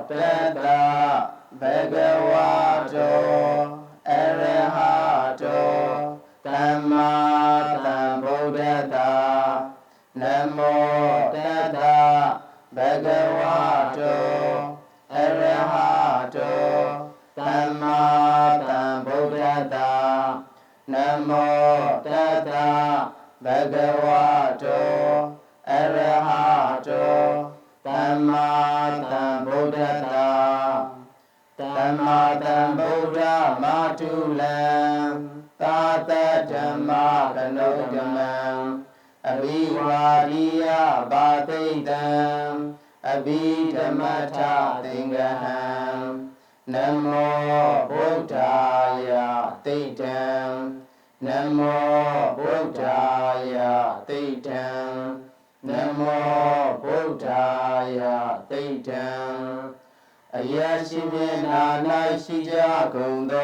tata bhagavato arahato tamma sambuddhassa namo tata bhagavato arahato tamma sambuddhassa namo tata bhagavato arahato tamma sambuddhassa tamma sambuddha matulam tata dhamma kanodamam abhivadiya bhatidam abhidhamata thingaham namo buddhaya tidam namo buddhaya tidam namo buddhaya tidam ayashimena naishija kundo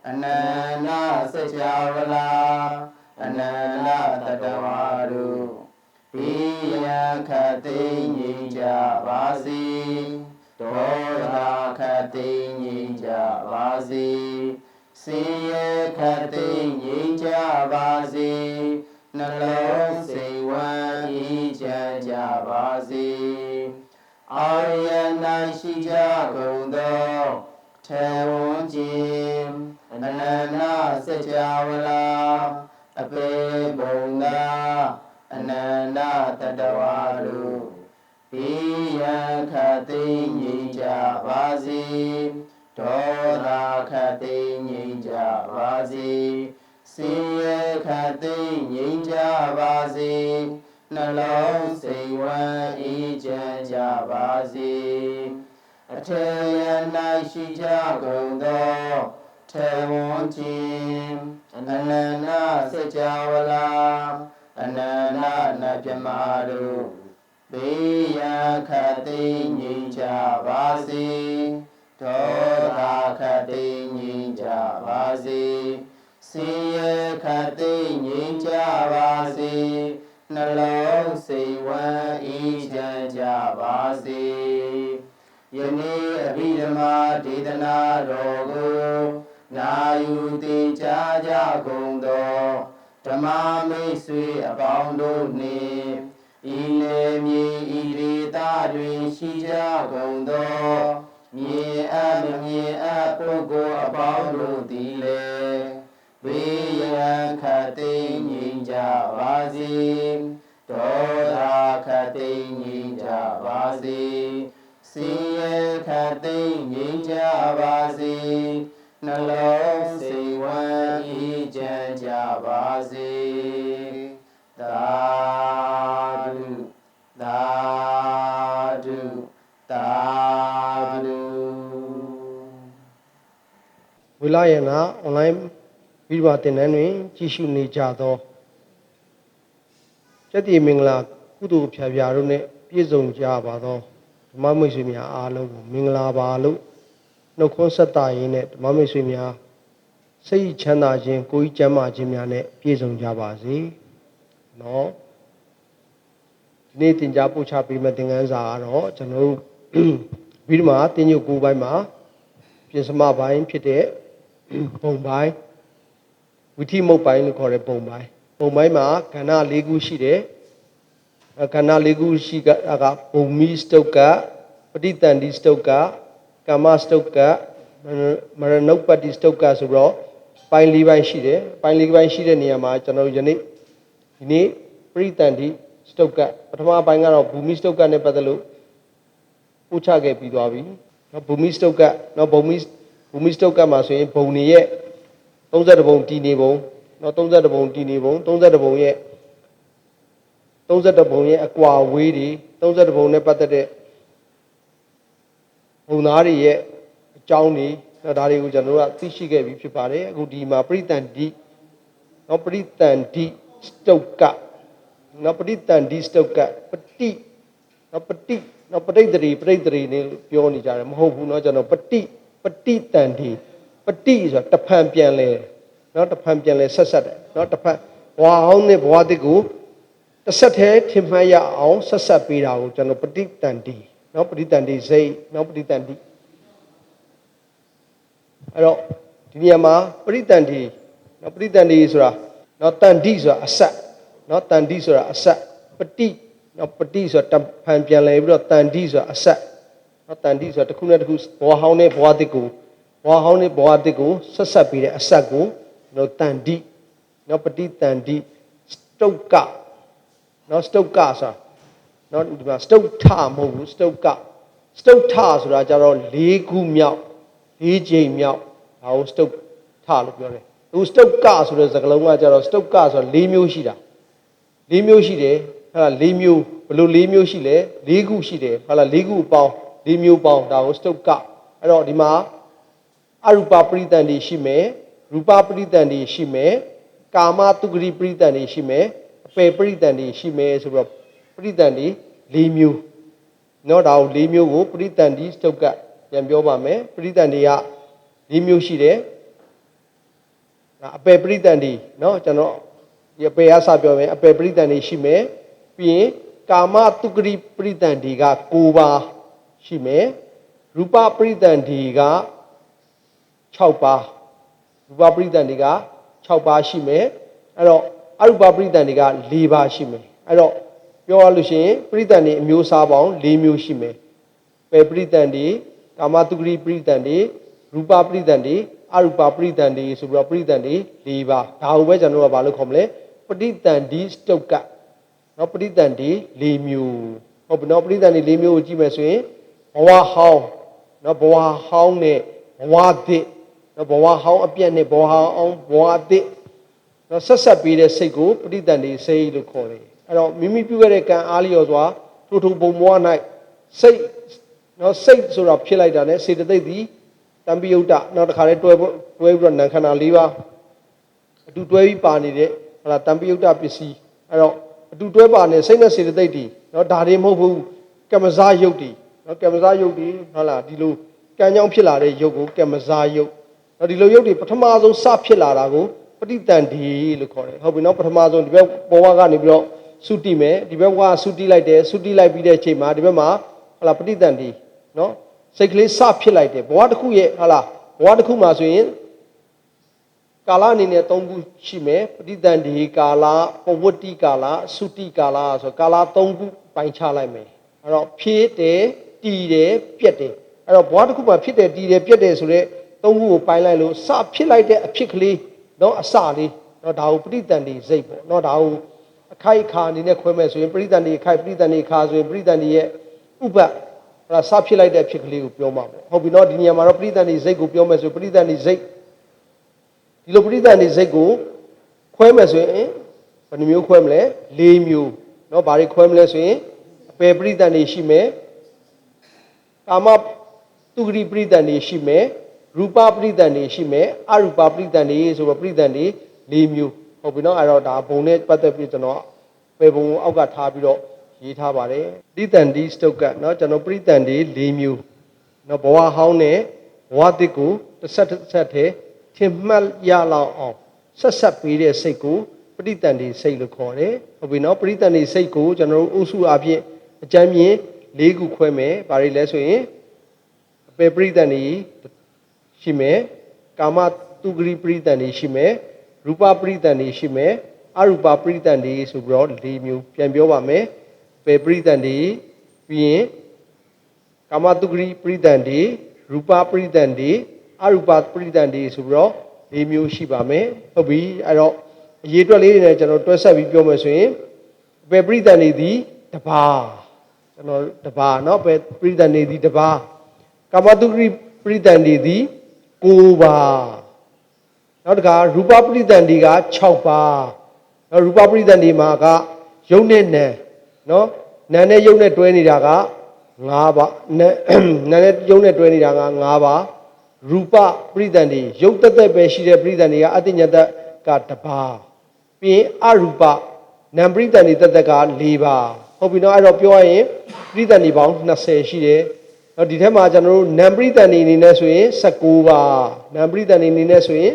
anana sajavala anana tadavaru piya khati nyija vasi doda khati nyija vasi siye khati nyija vasi nalong sewan ijanja vasi Aryana shija kundo Tewon jim Anana sajavala Ape bonga Anana tadavaru Piya khati nyija vasi Doda khati nyija vasi Siye khati nyija vasi Nalong sewan ijanja vasi Ateyana shija kundo Tewon jim Anana sajavala Anana napyamaru Piya khati nyija vasi Doda khati nyija vasi Siye khati nyija vasi Nalong sewan ijanja vasi Yeni abhidhamma dedana rogo Nayuti jaja kundo Dhamma meswe abaundo ni Ile mi irita dwin shija kundo Mie pugo abaundo dile Viya khati nyinja vasi Doda khati nyinja vasi Siye khati nyinja vasi Nalong sewan ijanja vasi Dadu Dadu Dadu Vilayana online ပြီးပါတင်နန်းတွင်ကြည့်ရှုနေကြသောကျက်တည်မင်္ဂလာကုသိုလ်ဖြာဖြာတို့နှင့်ပြည့်စုံကြပါသောဓမ္မမိတ်ဆွေများအားလုံးကိုမင်္ဂလာပါလို့နှုတ်ခွန်းဆက်တာရင်းနဲ့ဓမ္မမိတ်ဆွေများစိတ်ချမ်းသာခြင်းကိုယ်ကြီးကျမ်းမာခြင်းများနဲ့ပြည့်စုံကြပါစေ။နော်ဒီနေ့သင်ကြားပို့ချပေးမယ့်သင်ခန်းစာကတော့ကျွန်တော်တို့ပြီးတော့မှသင်ညုတ်9ပိုင်းမှာပြင်စမပိုင်းဖြစ်တဲ့ပုံပိုင်းဝိထိမုတ်ပိုင်းလို့ခေါ်တဲ့ပုံပိုင်းမှာကဏ္ဍ၄ခုရှိတယ်ကဏ္ဍ၄ခုရှိကဘုံမီစတုတ်ကပဋိတန်တိစတုတ်ကကာမစတုတ်ကမရဏုပ္ပတ္တိစတုတ်ကဆိုတော့ပိုင်း၄ပိုင်းရှိတယ်ပိုင်း၄ပိုင်းရှိတဲ့နေရာမှာကျွန်တော်ဒီနေ့ပဋိတန်တိစတုတ်ကပထမပိုင်းကတော့ဘူမိစတုတ်ကနဲ့ပတ်သက်လို့ပို့ချခဲ့ပြီးသွားပြီနော်ဘူမိစတုတ်ကနော်ဘူမိစတုတ်ကမှာဆိုရင်ဘုံတွေရဲ့32ဘုံတည်နေဘုံနော်32ဘုံတည်နေဘုံ32ဘုံရဲ့အကွာဝေးတွေ32ဘုံနဲ့ပတ်သက်တဲ့ဘုံသားတွေရဲ့အကြောင်းတွေနော်ဒါတွေကိုကျွန်တော်တို့ကသိရှိခဲ့ပြီးဖြစ်ပါတယ်အခုဒီမှာပရိတန်တိနော်ပရိတန်တိစတုတ်ကနော်ပရိတန်တိစတုတ်ကပတိနော်ပတိနော်ပဋိတရီနဲ့ပြောနေကြတယ်မဟုတ်ဘူးနော်ကျွန်တော်ပတိတန်တိပတိဆိုတာတဖန်ပြန်လဲနော်တဖန်ပြန်လဲဆက်တယ်နော်တဖန်ဘဝအောင်နဲ့ဘဝတစ်ကိုတစ်ဆက်တည်းထင်မှတ်ရအောင်ဆက်ပေးတာကိုကျွန်တော်ပဋိတန်တိ နော်ပဋိသန္ဓေစိတ်နော်ပဋိသန္ဓိအဲ့တော့ဒီနေရာမှာပဋိသန္ဓေနော်ပဋိသန္ဓေဆိုတာနော်တန္တိဆိုတာအဆက်နော်တန္တိဆိုတာအဆက်ပဋိနော်ပဋိဆိုတာဖန်ပြန်လဲပြီးတော့တန္တိဆိုတာအဆက်နော်တန္တိဆိုတာတစ်ခုနဲ့တစ်ခုဘဝဟောင်းနဲ့ဘဝသစ်ကိုဘဝဟောင်းနဲ့ဘဝသစ်ကိုဆက်ဆက်ပြီးတဲ့အဆက်ကိုနော်တန္တိနော်ပဋိသန္ဓိစတုတ်ကနော်စတုတ်ကဆိုတာနော်ဒီမှာစတုတ်ထမဟုတ်ဘူးစတုတ်ကစတုတ်ထဆိုတာကြတော့၄ခုမြောက်၄ချိန်မြောက်ဒါကိုစတုတ်ထလို့ပြောတယ်သူစတုတ်ကဆိုတဲ့စကားလုံးကကြတော့စတုတ်ကဆိုတာ၄မျိုးရှိတာ၄မျိုးရှိတယ်ဟာ၄မျိုးဘယ်လို၄မျိုးရှိလဲ၄ခုရှိတယ်ဟာလား၄ခုပေါင်း၄မျိုးပေါင်းဒါကိုစတုတ်ကအဲ့တော့ဒီမှာအရူပပရိသန္တိရှိမယ်ရူပပရိသန္တိရှိမယ်ကာမတုဂရိပရိသန္တိရှိမယ်အပေပရိသန္တိရှိမယ်ဆိုတော့ပရိသန္တိ၄မျိုးเนาะဒါကို၄မျိုးကိုပရိသန္တိစတုတ်ကပြန်ပြောပါမယ်ပရိသန္တိက၄မျိုးရှိတယ်အပေပရိသန္တိเนาะကျွန်တော်ဒီအပေအစပြောမယ်အပေပရိသန္တိရှိမယ်ပြီးရင်ကာမတုဂရိပရိသန္တိက9ပါးရှိမယ်ရူပပရိသန္တိက6ပါးရူပပရိသန္တိက6ပါးရှိမယ်အဲ့တော့အရူပပရိသန္တိက4ပါးရှိမယ်အဲ့တော့ပြောရလို့ရှိရင်ပရိသန္တိအမျိုးအစားပေါင်း4မျိုးရှိမယ်ပေပရိသန္တိကာမတုဂရိပရိသန္တိရူပပရိသန္တိအရူပပရိသန္တိဆိုပြီးတော့ပရိသန္တိ၄ပါးဒါကိုပဲကျွန်တော်တို့ကဘာလို့ခေါ်မလဲပဋိသန္တိစတုတ်ကနော်ပဋိသန္တိ၄မျိုးဟုတ်ပြီနော်ပဋိသန္တိ၄မျိုးကိုကြည့်မယ်ဆိုရင်ဘဝဟောင်းနော်ဘဝဟောင်းနဲ့ဘဝသစ်နော်ဘဝဟောင်းအပြည့်နဲ့ဘဝဟောင်းဘဝသစ်နော်ဆက်ဆက်ပြီးတဲ့စိတ်ကိုပဋိသန္တိစိတ်လို့ခေါ်တယ်အဲ့တော့မိမိပြုခဲ့တဲ့ကံအားလျော်စွာထို့ဘုံဘဝ၌စိတ်နော်စိတ်ဆိုတာဖြစ်လိုက်တာ ਨੇ စေတသိက်သည်တံပိယုတ်တနောက်တစ်ခါလေးတွဲပြီးတော့နံခန္ဓာ၄ပါးအတူတွဲပြီးပါနေတဲ့ဟလာတံပိယုတ်တပစ္စည်းအဲ့တော့အတူတွဲပါနေစိတ်နဲ့စေတသိက်တွေနော်ဒါတွေမဟုတ်ဘူးကမ္မဇာယုတ်တွေနော်ကမ္မဇာယုတ်တွေဟုတ်လားဒီလိုကံကြောင့်ဖြစ်လာတဲ့ယုတ်ကိုကမ္မဇာယုတ်နော်ဒီလိုယုတ်တွေပထမဆုံးစဖြစ်လာတာကိုပဋိသန္ဓေလို့ခေါ်တယ်ဟုတ်ပြီနော်ပထမဆုံးဒီဘက်ဘောဝကနေပြီးတော့သုတိမယ်ဒီဘက်ကသုတိလိုက်တယ်သုတိလိုက်ပြီးတဲ့အချိန်မှာဒီဘက်မှာဟလာပဋိသန္ဓေနော်စိတ်ကလေးစဖြစ်လိုက်တယ်ဘဝတစ်ခုရဲ့ဟလာဘဝတစ်ခုမှာဆိုရင်ကာလအနေနဲ့၃ခုရှိမယ်ပဋိသန္ဓေကာလပဝတ္တိကာလသုတိကာလဆိုကာလ၃ခုပိုင်းခြားလိုက်မယ်အဲ့တော့ဖြစ်တယ်တည်တယ်ပြက်တယ်အဲ့တော့ဘဝတစ်ခုမှာဖြစ်တယ်တည်တယ်ပြက်တယ်ဆိုတဲ့၃ခုကိုပိုင်းလိုက်လို့စဖြစ်လိုက်တဲ့အဖြစ်ကလေးနော်အစလေးနော်ဒါကိုပဋိသန္ဓေစိတ်ပေါ့နော်ဒါကိုအခိုက်အခါအနေနဲ့ခွဲမဲ့ဆိုရင်ပဋိသန္ဓေအခိုက်ပဋိသန္ဓေအခါဆိုရင်ပဋိသန္ဓေရဲ့ဥပ္ပတ်အဲ့ဒါစဖြစ်လိုက်တဲ့အဖြစ်ကလေးကိုပြောမှာပေါ့ဟုတ်ပြီနော်ဒီနေရာမှာတော့ပဋိသန္ဓေစိတ်ကိုပြောမယ်ဆိုပဋိသန္ဓေစိတ်ဒီလိုပဋိသန္ဓေစိတ်ကိုခွဲမယ်ဆိုရင်ဘယ်နှမျိုးခွဲမလဲ၄မျိုးเนาะဘာတွေခွဲမလဲဆိုရင်အပေပဋိသန္ဓေရှိမယ်ကာမတုဂရိပဋိသန္ဓေရှိမယ်ရူပပဋိသန္ဓေရှိမယ်အရူပပဋိသန္ဓေဆိုတော့ပဋိသန္ဓေ၄မျိုးဟုတ်ပြီเนาะအဲ့တော့ဒါဘုံနဲ့ပတ်သက်ပြီးကျွန်တော်ပေဘုံအောက်ကထားပြီးတော့ရေးထားပါတယ်ပဋိသန္ဓေစတုတ်ကเนาะကျွန်တော်ပဋိသန္ဓေ၄မျိုးเนาะဘဝဟောင်းနဲ့ဘဝသစ်ကိုတစ်ဆက်တစ်ဆက်တည်းထင်မှတ်ရလောက်အောင်ဆက်ဆက်ပေးတဲ့စိတ်ကိုပဋိသန္ဓေစိတ်လို့ခေါ်တယ်ဟုတ်ပြီနော်ပဋိသန္ဓေစိတ်ကိုကျွန်တော်တို့အုပ်စုအဖြစ်အကျမ်းမြင်၄ခုခွဲမယ်ဘာတွေလဲဆိုရင်အပေပဋိသန္ဓေရှိမယ်ကာမတုဂရိပဋိသန္ဓေရှိမယ်ရူပပဋိသန္ဓေရှိမယ်အရူပပဋိသန္ဓေဆိုပြီးတော့၄မျိုးပြန်ပြောပါမယ်ပေပဋိသန္ဓေပြီးရင်ကာမတုဂရိပဋိသန္ဓေရူပပဋိသန္ဓေအရူပပရိသန္ဓေဆိုပြီးတော့၄မျိုးရှိပါမယ်ဟုတ်ပြီအဲ့တော့အရေးအတွက်လေးတွေနဲ့ကျွန်တော်တွဲဆက်ပြီးပြောမယ်ဆိုရင်ဘယ်ပရိသန္ဓေသည်တပါးကျွန်တော်တပါးเนาะဘယ်ပရိသန္ဓေသည်တပါးကာမတုဂရိပရိသန္ဓေသည်9ပါးနောက်တခါရူပပရိသန္ဓေက6ပါးနောက်ရူပပရိသန္ဓေမှာကယုတ်နဲ့နာเนาะနာနဲ့ယုတ်နဲ့တွဲနေတာက9ပါးနာနဲ့ယုတ်နဲ့တွဲနေတာက9ပါးရူပပရိသန္ဓေရုပ်တသက်ပဲရှိတဲ့ပရိသန္ဓေကအတ္တညတကတပါးပြီးရင်အရူပနာမ်ပရိသန္ဓေတသက်က4ပါးဟုတ်ပြီနော်အဲ့တော့ပြောရရင်ပရိသန္ဓေပေါင်း20ရှိတယ်နော်ဒီထဲမှာကျွန်တော်တို့နာမ်ပရိသန္ဓေအနေနဲ့ဆိုရင်19ပါးနာမ်ပရိသန္ဓေအနေနဲ့ဆိုရင်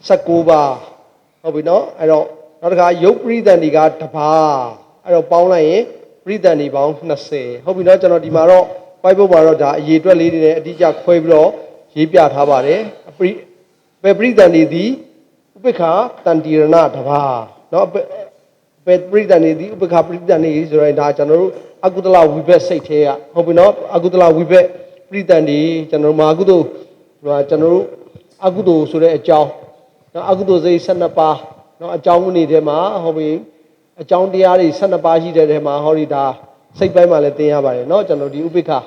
19ပါးဟုတ်ပြီနော်အဲ့တော့နောက်တစ်ခါရုပ်ပရိသန္ဓေကတပါးအဲ့တော့ပေါင်းလိုက်ရင်ပ ရိသန်နေပေါင်း20ဟုတ်ပြီနော်ကျွန်တော်ဒီမှာတော့ white board မှာတော့ဒါအရေးအတွက်လေးတွေနဲ့အတိအကျခွဲပြီးတော့ရေးပြထားပါတယ်ပဲပရိသန်နေသည်ဥပိ္ပခာတန်တိရဏတဘာနော်ပဲပရိသန်နေသည်ဥပိ္ပခာပရိသန်နေဆိုရင်ဒါကျွန်တော်တို့အကုသလဝိဘက်စိတ်သေးကဟုတ်ပြီနော်အကုသလဝိဘက်ပရိသန်နေကျွန်တော်မာကုသိုလ်ကျွန်တော်တို့အကုသိုလ်ဆိုတဲ့အကြောင်းနော်အကုသိုလ်စိတ်12ပါးနော်အကြောင်းကနေထဲမှာဟုတ်ပြီအကြောင်းတရားတွေ12ပါးရှိတဲ့ထဲမှာဟောဒီဒါစိတ်ပိုင်းမှာလည်းသင်ရပါတယ်เนาะကျွန်တော်ဒီဥပိ္ပခာ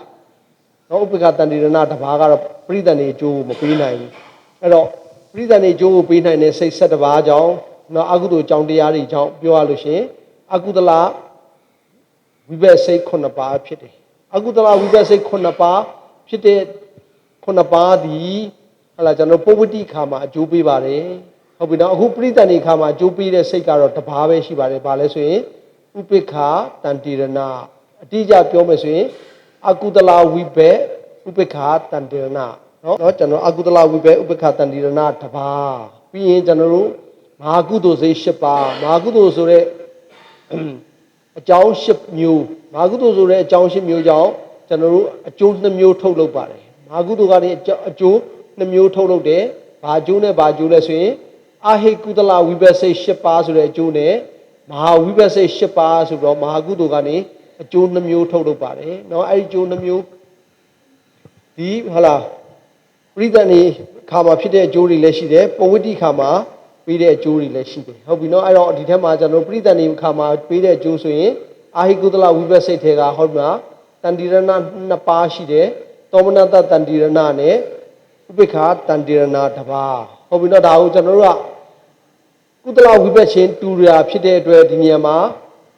เนาะဥပိ္ပခာတန်တိရဏတဘာကတော့ပရိသန်နေအကျိုးကိုမပေးနိုင်ဘူးအဲ့တော့ပရိသန်နေအကျိုးကိုပေးနိုင်တဲ့စိတ်7ပါးကြောင့်เนาะအကုသိုလ်အကြောင်းတရားတွေကြောင့်ပြောရလို့ရှိရင်အကုသလဝိဘက်စိတ်9ပါးဖြစ်တယ်အကုသလဝိဘက်စိတ်9ပါးဖြစ်တဲ့9ပါးသည်ဟလာကျွန်တော်ပုပ္ပတိခါမှာအကျိုးပေးပါတယ်ဟုတ်ပြီနော်အခုပရိသန်နေခါမှာအကျိုးပေးတဲ့စိတ်ကတော့တဘာပဲရှိပါတယ်ဘာလဲဆိုရင်ဥပိ္ပခာတန်တိရဏအတိအကျပြောမယ်ဆိုရင်အကုသလဝိဘက်ဥပိ္ပခာတန်တိရဏနော်ကျွန်တော်အကုသလဝိဘက်ဥပိ္ပခာတန်တိရဏတဘာပြီးရင်ကျွန်တော်တို့မဟာကုသိုလ်စိတ်10ပါးမဟာကုသိုလ်ဆိုတဲ့အကြောင်း10မျိုးမဟာကုသိုလ်ဆိုတဲ့အကြောင်း10မျိုးကြောင့်ကျွန်တော်တို့အကျိုး2မျိုးထုတ်လုပ်ပါတယ်မဟာကုသိုလ်ကနေအကျိုး2မျိုးထုတ်လုပ်တယ်ဘာအကျိုးနဲ့ဘာအကျိုးလဲဆိုရင်အာဟိကုသလဝိဘက်စိတ်10ပါးဆိုတဲ့အကျိုးနဲ့မဟာဝိဘက်စိတ်10ပါးဆိုတော့မဟာကုသိုလ်ကနေအကျိုး2မျိုးထုတ်လုပ်ပါတယ်เนาะအဲ့ဒီအကျိုး2မျိုးဒီဟုတ်လားပရိသတ်နေခါမှာဖြစ်တဲ့အကျိုးတွေလည်းရှိတယ်ပဝိတ္တိခါမှာပေးတဲ့အကျိုးတွေလည်းရှိတယ်ဟုတ်ပြီเนาะအဲ့တော့ဒီထက်မှာကျွန်တော်ပရိသတ်နေခါမှာပေးတဲ့အကျိုးဆိုရင်အာဟိကုသလဝိဘက်စိတ်ထဲကဟုတ်မှာတန်တိရဏ2ပါးရှိတယ်သောမနတတန်တိရဏနဲ့ဥပိ္ပခာတန်တိရဏတပါးဟုတ်ပြီเนาะဒါကိုကျွန်တော်တို့ကကုသလဝိဘက်ချင်းတူရာဖြစ်တဲ့အတွက်ဒီနေရာမှာ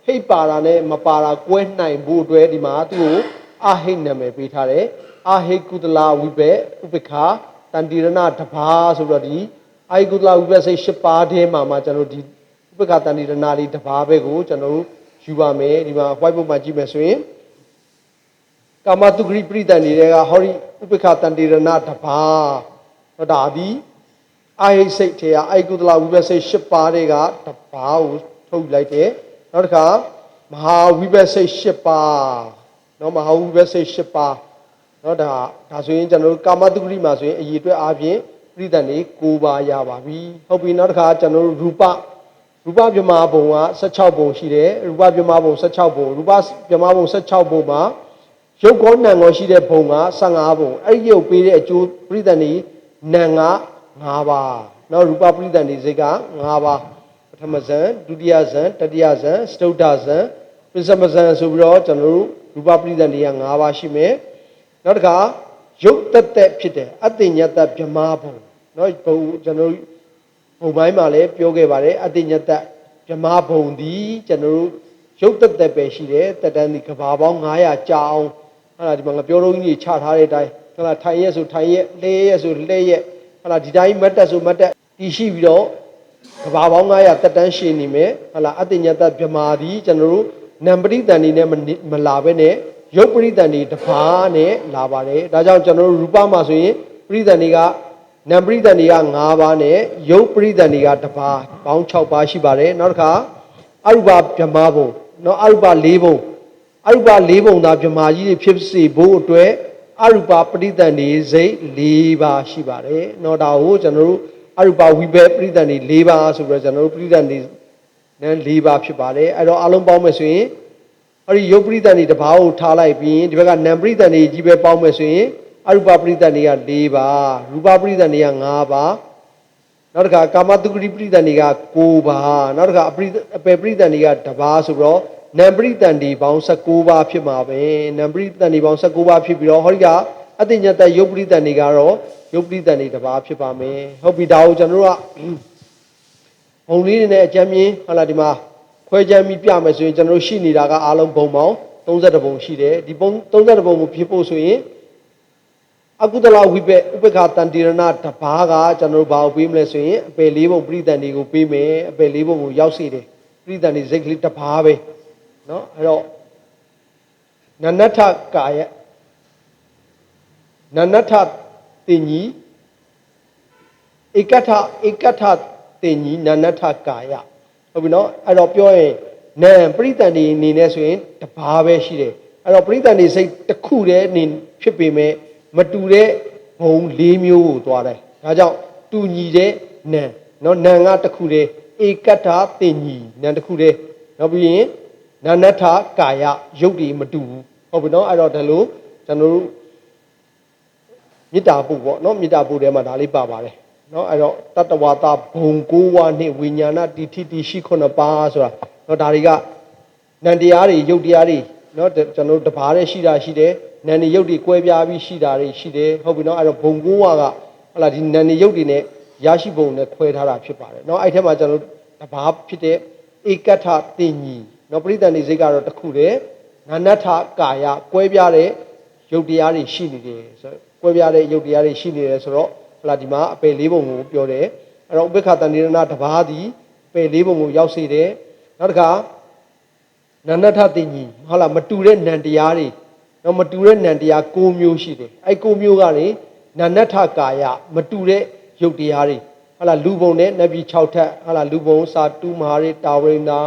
ဟိတ်ပါတာနဲ့မပါတာကွဲနိုင်ဖို့အတွက်ဒီမှာသူ့ကိုအာဟိတ်နာမည်ပေးထားတယ်အာဟိတ်ကုသလဝိဘက်ဥပိ္ပခာတန်တိရဏတပါးဆိုတော့ဒီအာဟိတ်ကုသလဝိဘက်စိတ်10ပါးထဲမှာကျွန်တော်ဒီဥပိ္ပခာတန်တိရဏလေးတပါးပဲကိုကျွန်တော်တို့ယူပါမယ်ဒီမှာ white board မှာကြည့်မယ်ဆိုရင်ကာမတုဂရိပရိသန်တွေကဟောဒီဥပိ္ပခာတန်တိရဏတပါးဟောဒါဒီအာဟိစိတ်ထဲကအာဟိကုသလဝိဘက်စိတ်10ပါးတွေကတပါးကိုထုတ်လိုက်တယ်နောက်တစ်ခါမဟာဝိဘက်စိတ်10ပါးเนาะမဟာဝိဘက်စိတ်10ပါးเนาะဒါဆိုရင်ကျွန်တော်တို့ကာမတုဂရိမှာဆိုရင်အရေးအတွက်အားဖြင့်ပရိသတ်နေ9ပါးရပါပြီဟုတ်ပြီနောက်တစ်ခါကျွန်တော်တို့ရူပဗြဟ္မာဘုံက16ဘုံရှိတယ်ရူပဗြဟ္မာဘုံ16ဘုံရူပဗြဟ္မာဘုံ16ဘုံမှာရုပ်ကောနံကောရှိတဲ့ဘုံက15ဘုံအဲ့ဒီရုပ်ပေးတဲ့အကျိုးပရိသတ်နေနံက5ပါးနော်ရူပပရိသန်ဒီစိတ်က5ပါးပထမဇန်ဒုတိယဇန်တတိယဇန်စတုဒ္ဓဇန်ပစ္စမဇန်ဆိုပြီးတော့ကျွန်တော်တို့ရူပပရိသန်တွေက5ပါးရှိမယ်နောက်တစ်ခါရုပ်သက်ဖြစ်တဲ့အတ္တညတဗြဟ္မာဘုံနော်ဘုံကျွန်တော်တို့ဘုံပိုင်းမှာလည်းပြောခဲ့ပါတယ်အတ္တညတဗြဟ္မာဘုံဒီကျွန်တော်တို့ရုပ်သက်ပဲရှိတယ်တက်တန်းဒီကဘာပေါင်း900ကြာအောင်အဲ့ဒါဒီမှာငါပြောတော့ကြီးချထားတဲ့အတိုင်းဟုတ်လားထိုင်ရက်ဆိုထိုင်ရက်လဲရက်ဆိုလဲရက်ဟုတ်လားဒီတိုင်းမတ်တက်ဆိုမတ်တက်တည်ရှိပြီးတော့ကဘာပေါင်း900တက်တန်းရှည်နေမယ်ဟုတ်လားအတ္တညတဗြဟ္မာဒီကျွန်တော်တို့နံပရိသန်နေနဲ့မလာဘဲနဲ့ရုပ်ပရိသန်နေတစ်ပါးနဲ့လာပါတယ်ဒါကြောင့်ကျွန်တော်တို့ရူပမှာဆိုရင်ပရိသန်တွေကနံပရိသန်တွေက9ပါးနဲ့ရုပ်ပရိသန်တွေကတစ်ပါးပေါင်း6ပါးရှိပါတယ်နောက်တစ်ခါအရူပဗြဟ္မာဘုံနော်အရူပ4ဘုံအရူပ4ဘုံသာဗြဟ္မာကြီးတွေဖြစ်စေဖို့အတွက်အရူပပရိသန်နေစိတ်4ပါးရှိပါတယ်နော်ဒါကိုကျွန်တော်တို့အရူပဝိဘက်ပရိသန်နေ4ပါးဆိုပြီးတော့ကျွန်တော်တို့ပရိသန်နေ4ပါးဖြစ်ပါတယ်အဲ့တော့အလုံးပေါင်းမယ်ဆိုရင်အဲ့ဒီရုပ်ပရိသန်နေတစ်ပါးကိုထားလိုက်ပြီးဒီဘက်ကနံပရိသန်နေကြီးပဲပေါင်းမယ်ဆိုရင်အရူပပရိသန်နေက4ပါးရူပပရိသန်နေက5ပါးနောက်တစ်ခါကာမတုဂရိပရိသန်နေက9ပါးနောက်တစ်ခါအပေပရိသန်နေက1ပါးဆိုတော့နံပရိသန်ဒီပေါင်း19ပါးဖြစ်မှာပဲနံပရိသန်ဒီပေါင်း19ပါးဖြစ်ပြီးတော့ဟောဒီကအတ္တညတရုပ်ပရိသန်တွေကတော့ရုပ်ပရိသန်တွေတစ်ပါးဖြစ်ပါမယ်ဟုတ်ပြီဒါကိုကျွန်တော်တို့ကဘုံလေးတွေနဲ့အကြမ်းမြင်ဟုတ်လားဒီမှာခွဲခြမ်းပြီးပြမယ်ဆိုရင်ကျွန်တော်တို့ရှိနေတာကအားလုံးဘုံပေါင်း32ဘုံရှိတယ်ဒီဘုံ32ဘုံကိုဖြစ်ဖို့ဆိုရင်အကုသလဝိဘက်ဥပ္ပခာတန်တိရဏတပါးကကျွန်တော်တို့ဘာကိုပေးမလဲဆိုရင်အပယ်4ဘုံပရိသန်တွေကိုပေးမယ်အပယ်4ဘုံကိုရောက်စေတယ်ပရိသန်တွေစိတ်ကလေးတပါးပဲနော်အဲ့တော့နနထကာယနနထတင်ကြီးဧကထတင်ကြီးနနထကာယဟုတ်ပြီနော်အဲ့တော့ပြောရင် နံပရိသတ်နေနေနေဆိုရင်တဘာပဲရှိတယ်အဲ့တော့ပရိသတ်နေစိတ်တစ်ခုတည်းနေဖြစ်ပေမဲ့မတူတဲ့ဘုံ၄မျိုးကိုသွားတယ်ဒါကြောင့်တူညီတဲ့နံနော်နံကတစ်ခုတည်းဧကတ္ထတင်ညီနံတစ်ခုတည်းနောက်ပြီးရင်နာနထကာယရုပ်တွေမတူဘူးဟုတ်ပြီနော်အဲ့တော့ဒါလို့ကျွန်တော်တို့မေတ္တာပို့ပေါ့နော်မေတ္တာပို့ထဲမှာဒါလေးပါပါတယ်နော်အဲ့တော့တတ္တဝါသဘုံကိုးဝါနှင့်ဝိညာဏတိထိတိရှိခုနှစ်ပါးဆိုတာနော်ဒါတွေကနံတရားတွေရုပ်တရားတွေနော်ကျွန်တော်တို့တဘာတဲ့ရှိတာရှိတယ်နံနေရုပ်တွေကွဲပြားပြီးရှိတာတွေရှိတယ်ဟုတ်ပြီနော်အဲ့တော့ဘုံကိုးဝါကဟလာဒီနံနေရုပ်တွေနဲ့ရရှိပုံနဲ့ခွဲထားတာဖြစ်ပါတယ်နော်အဲ့ထက်မှာကျွန်တော်တို့တဘာဖြစ်တဲ့ဧကတ္ထတင်ညီနော်ပရိသတ်နေစိတ်ကတော့တစ်ခုတည်းနာနထကာယကွဲပြားတဲ့ရုပ်တရားတွေရှိနေတယ်ဆိုကွဲပြားတဲ့ရုပ်တရားတွေရှိနေတယ်ဆိုတော့ဟလာဒီမှာအပယ်၄ပုံကိုပြောတယ်အဲ့တော့ဥပ္ပခတဏိရဏတဘာသည်ပယ်၄ပုံကိုရောက်စေတယ်နောက်တစ်ခါနာနထတင်ညီဟုတ်လားမတူတဲ့နံတရားတွေနော်မတူတဲ့နံတရား၉မျိုးရှိတယ်အဲ့၉မျိုးကလေနာနထကာယမတူတဲ့ရုပ်တရားတွေဟုတ်လားလူပုံနဲ့နဗီ6ထပ်ဟုတ်လားလူပုံစာတူမဟာရိတာဝရိနာ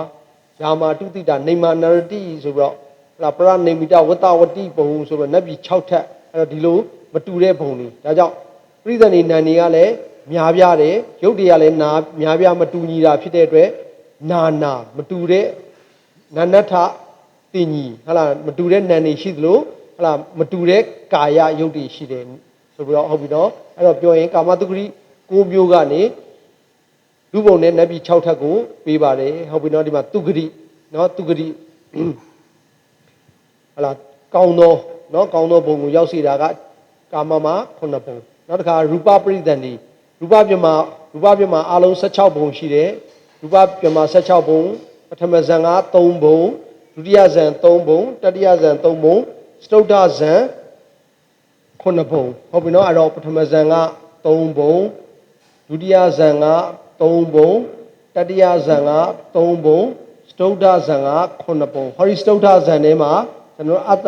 ယာမာတုတိတာနေမာနရတိဆိုပြီးတော့ဟုတ်လားပရနေမိတဝတ္တဝတိဘုံဆိုပြီးတော့နဗီ6ထပ်အဲ့တော့ဒီလိုမတူတဲ့ဘုံတွေဒါကြောင့်ပြိဿနေနံတွေကလည်းများပြားတယ်ရုပ်တွေကလည်းနာများပြားမတူညီတာဖြစ်တဲ့အတွက်နာမတူတဲ့နာနထတင်ညီဟုတ်လားမတူတဲ့နံတွေရှိသလိုဟုတ်လားမတူတဲ့ကာယရုပ်တွေရှိတယ်ဆိုပြီးတော့ဟုတ်ပြီနော်အဲ့တော့ပြောရင်ကာမတုဂရိ9မျိုးကနေလူပုံနဲ့နဗီ6ထပ်ကိုပေးပါတယ်ဟုတ်ပြီနော်ဒီမှာတုဂရိနော်တုဂရိဟုတ်လားကောင်းသောနော်ကောင်းသောဘုံကိုရောက်စေတာကကာမမှာ9ပုံနောက်တစ်ခါရူပပရိသန္တိရူပပြမအားလုံး16ဘုံရှိတယ်ရူပပြမ16ဘုံပထမဇန်က3ဘုံဒုတိယဇန်3ဘုံတတိယဇန်3ဘုံစတုတ္ထဇန်9ဘုံဟုတ်ပြီနော်အဲ့တော့ပထမဇန်က3ဘုံဒုတိယဇန်က3ဘုံတတိယဇန်က3ဘုံစတုတ္ထဇန်က9ဘုံဟောဒီစတုတ္ထဇန်ထဲမှာကျွန်တော်အတ္တ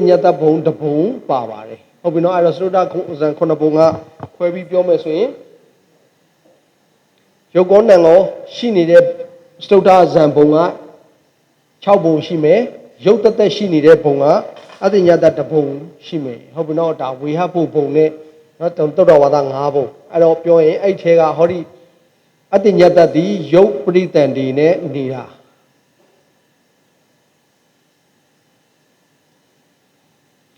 ညတဘုံတစ်ဘုံပါပါတယ်ဟုတ်ပြီနော်အဲ့တော့စတုတ္ထဇန်9ဘုံကခွဲပြီးပြောမယ်ဆိုရင်ရုပ်ကောနံကောရှိနေတဲ့စတုတ္ထဇန်ဘုံက6ဘုံရှိမယ်ရုပ်တသက်ရှိနေတဲ့ဘုံကအတ္တညတတစ်ဘုံရှိမယ်ဟုတ်ပြီနော်ဒါဝေဟဖို့ဘုံနဲ့နော်တုတ်တော်ဝါဒ9ဘုံအဲ့တော့ပြောရင်အဲ့ထဲကဟောဒီအတ္တညတတိရုပ်ပရိသန္တိနဲ့နေတာ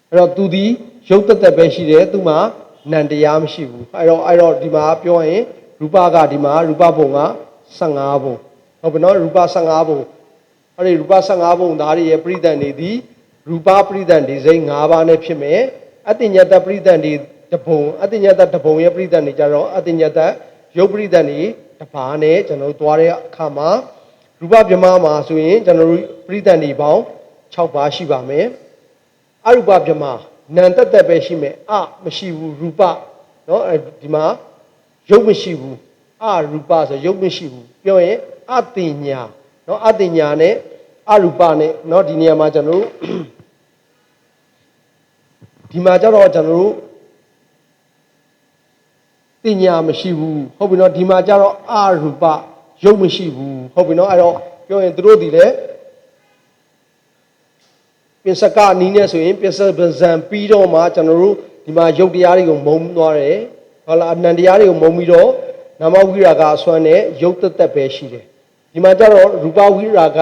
အဲ့တော့သူဒီရုပ်တသက်ပဲရှိတယ်သူမှာနံတရားမရှိဘူးအဲ့တော့ဒီမှာပြောရင်ရူပကဒီမှာရူပဘုံက15ဘုံဟုတ်ပြီနော်ရူပ15ဘုံအဲ့ဒီရူပ15ဘုံသားတွေရဲ့ပရိသန္တိသည်ရူပပရိသန္တိစိတ်5ပါးနဲ့ဖြစ်မယ်အတ္တညတပရိသန္တိတဘုံအတ္တညတတဘုံရဲ့ပရိသန္တိကြတော့အတ္တညတရုပ်ပရိသန္တိတပါးနဲ့ကျွန်တော်တို့သွားတဲ့အခါမှာရူပဗြဟ္မာမှာဆိုရင်ကျွန်တော်တို့ပရိသန္တိပေါင်း6ပါးရှိပါမယ်အရူပဗြဟ္မာနံတက်တက်ပဲရှိမယ်မရှိဘူးရူပနော်ဒီမှာရုပ်မရှိဘူးရူပဆိုရုပ်မရှိဘူးပြောရင်အတိညာနော်အတိညာနဲ့အရူပနဲ့နော်ဒီနေရာမှာကျွန်တော်တို့ဒီမှာကျတော့ကျွန်တော်တို့တင်ညာမရှိဘူးဟုတ်ပြီနော်ဒီမှာကျတော့အရူပရုပ်မရှိဘူးဟုတ်ပြီနော်အဲ့တော့ပြောရင်သူတို့ဒီလေပစ္စကနီးနေဆိုရင်ပစ္စပဇံပြီးတော့မှကျွန်တော်တို့ဒီမှာရုပ်တရားတွေကိုမုံသွားတယ်ဟုတ်လားအနန္တရားတွေကိုမုံပြီးတော့နာမဝိရာကအစွမ်းနဲ့ရုပ်သက်သက်ပဲရှိတယ်ဒီမှာကျတော့ရူပဝိရာက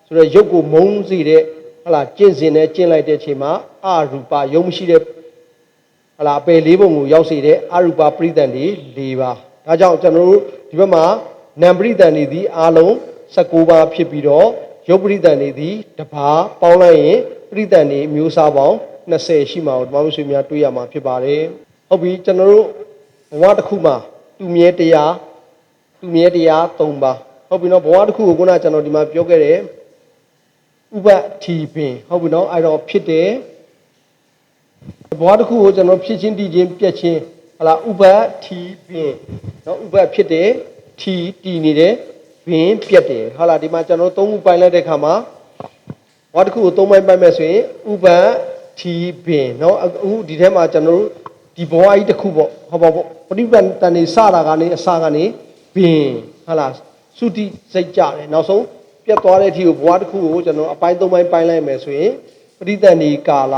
ဆိုတော့ရုပ်ကိုမုံစေတဲ့ဟုတ်လားကျင့်စဉ်နဲ့ကျင့်လိုက်တဲ့အချိန်မှာအရူပရုပ်မရှိတဲ့ဟုတ်လားအပယ်၄ဘုံကိုရောက်စေတဲ့အရူပပရိသန္တိ၄ပါးဒါကြောင့်ကျွန်တော်တို့ဒီဘက်မှာနံပရိသန္တိသည်အားလုံး19ပါးဖြစ်ပြီးတော့ရုပ်ပရိသန္တိသည်တစ်ပါးပေါင်းလိုက်ရင်ပရိသန္တိမျိုးစားပေါင်း20ရှိမှာကိုဓမ္မမဆွေများတွေ့ရမှာဖြစ်ပါတယ်ဟုတ်ပြီကျွန်တော်တို့ဘဝတစ်ခုမှာတူမြဲတရား3ပါးဟုတ်ပြီနော်ဘဝတစ်ခုကိုခုနကျွန်တော်ဒီမှာပြောခဲ့တယ်ဥပထီပင်ဟုတ်ပြီနော်အဲ့တော့ဖြစ်တယ်ဘဝတစ်ခုကိုကျွန်တော်ဖြစ်ချင်းတည်ချင်းပြက်ချင်းဟလာဥပထီပင်နော်ဥပဖြစ်တယ်ထီတည်နေတယ်ပင်ပြက်တယ်ဟုတ်လားဒီမှာကျွန်တော်3ခုပိုင်းလိုက်တဲ့ခါမှာဘဝတစ်ခုကို3ပိုင်းပိုင်းမဲ့ဆိုရင်ဥပထီပင်နော်အခုဒီထဲမှာကျွန်တော်တို့ဒီဘဝကြီးတစ်ခုပေါ့ဟုတ်ပါပေါ့ပရိပန်တန်နေစတာကနေအစကနေပင်ဟုတ်လား သုတိစိတ်ကြတယ်နောက်ဆုံးပြတ်သွားတဲ့အထိကိုဘဝတစ်ခုကိုကျွန်တော်အပိုင်း၃ပိုင်းပိုင်းလိုက်မယ်ဆိုရင်ပရိသန္တိကာလ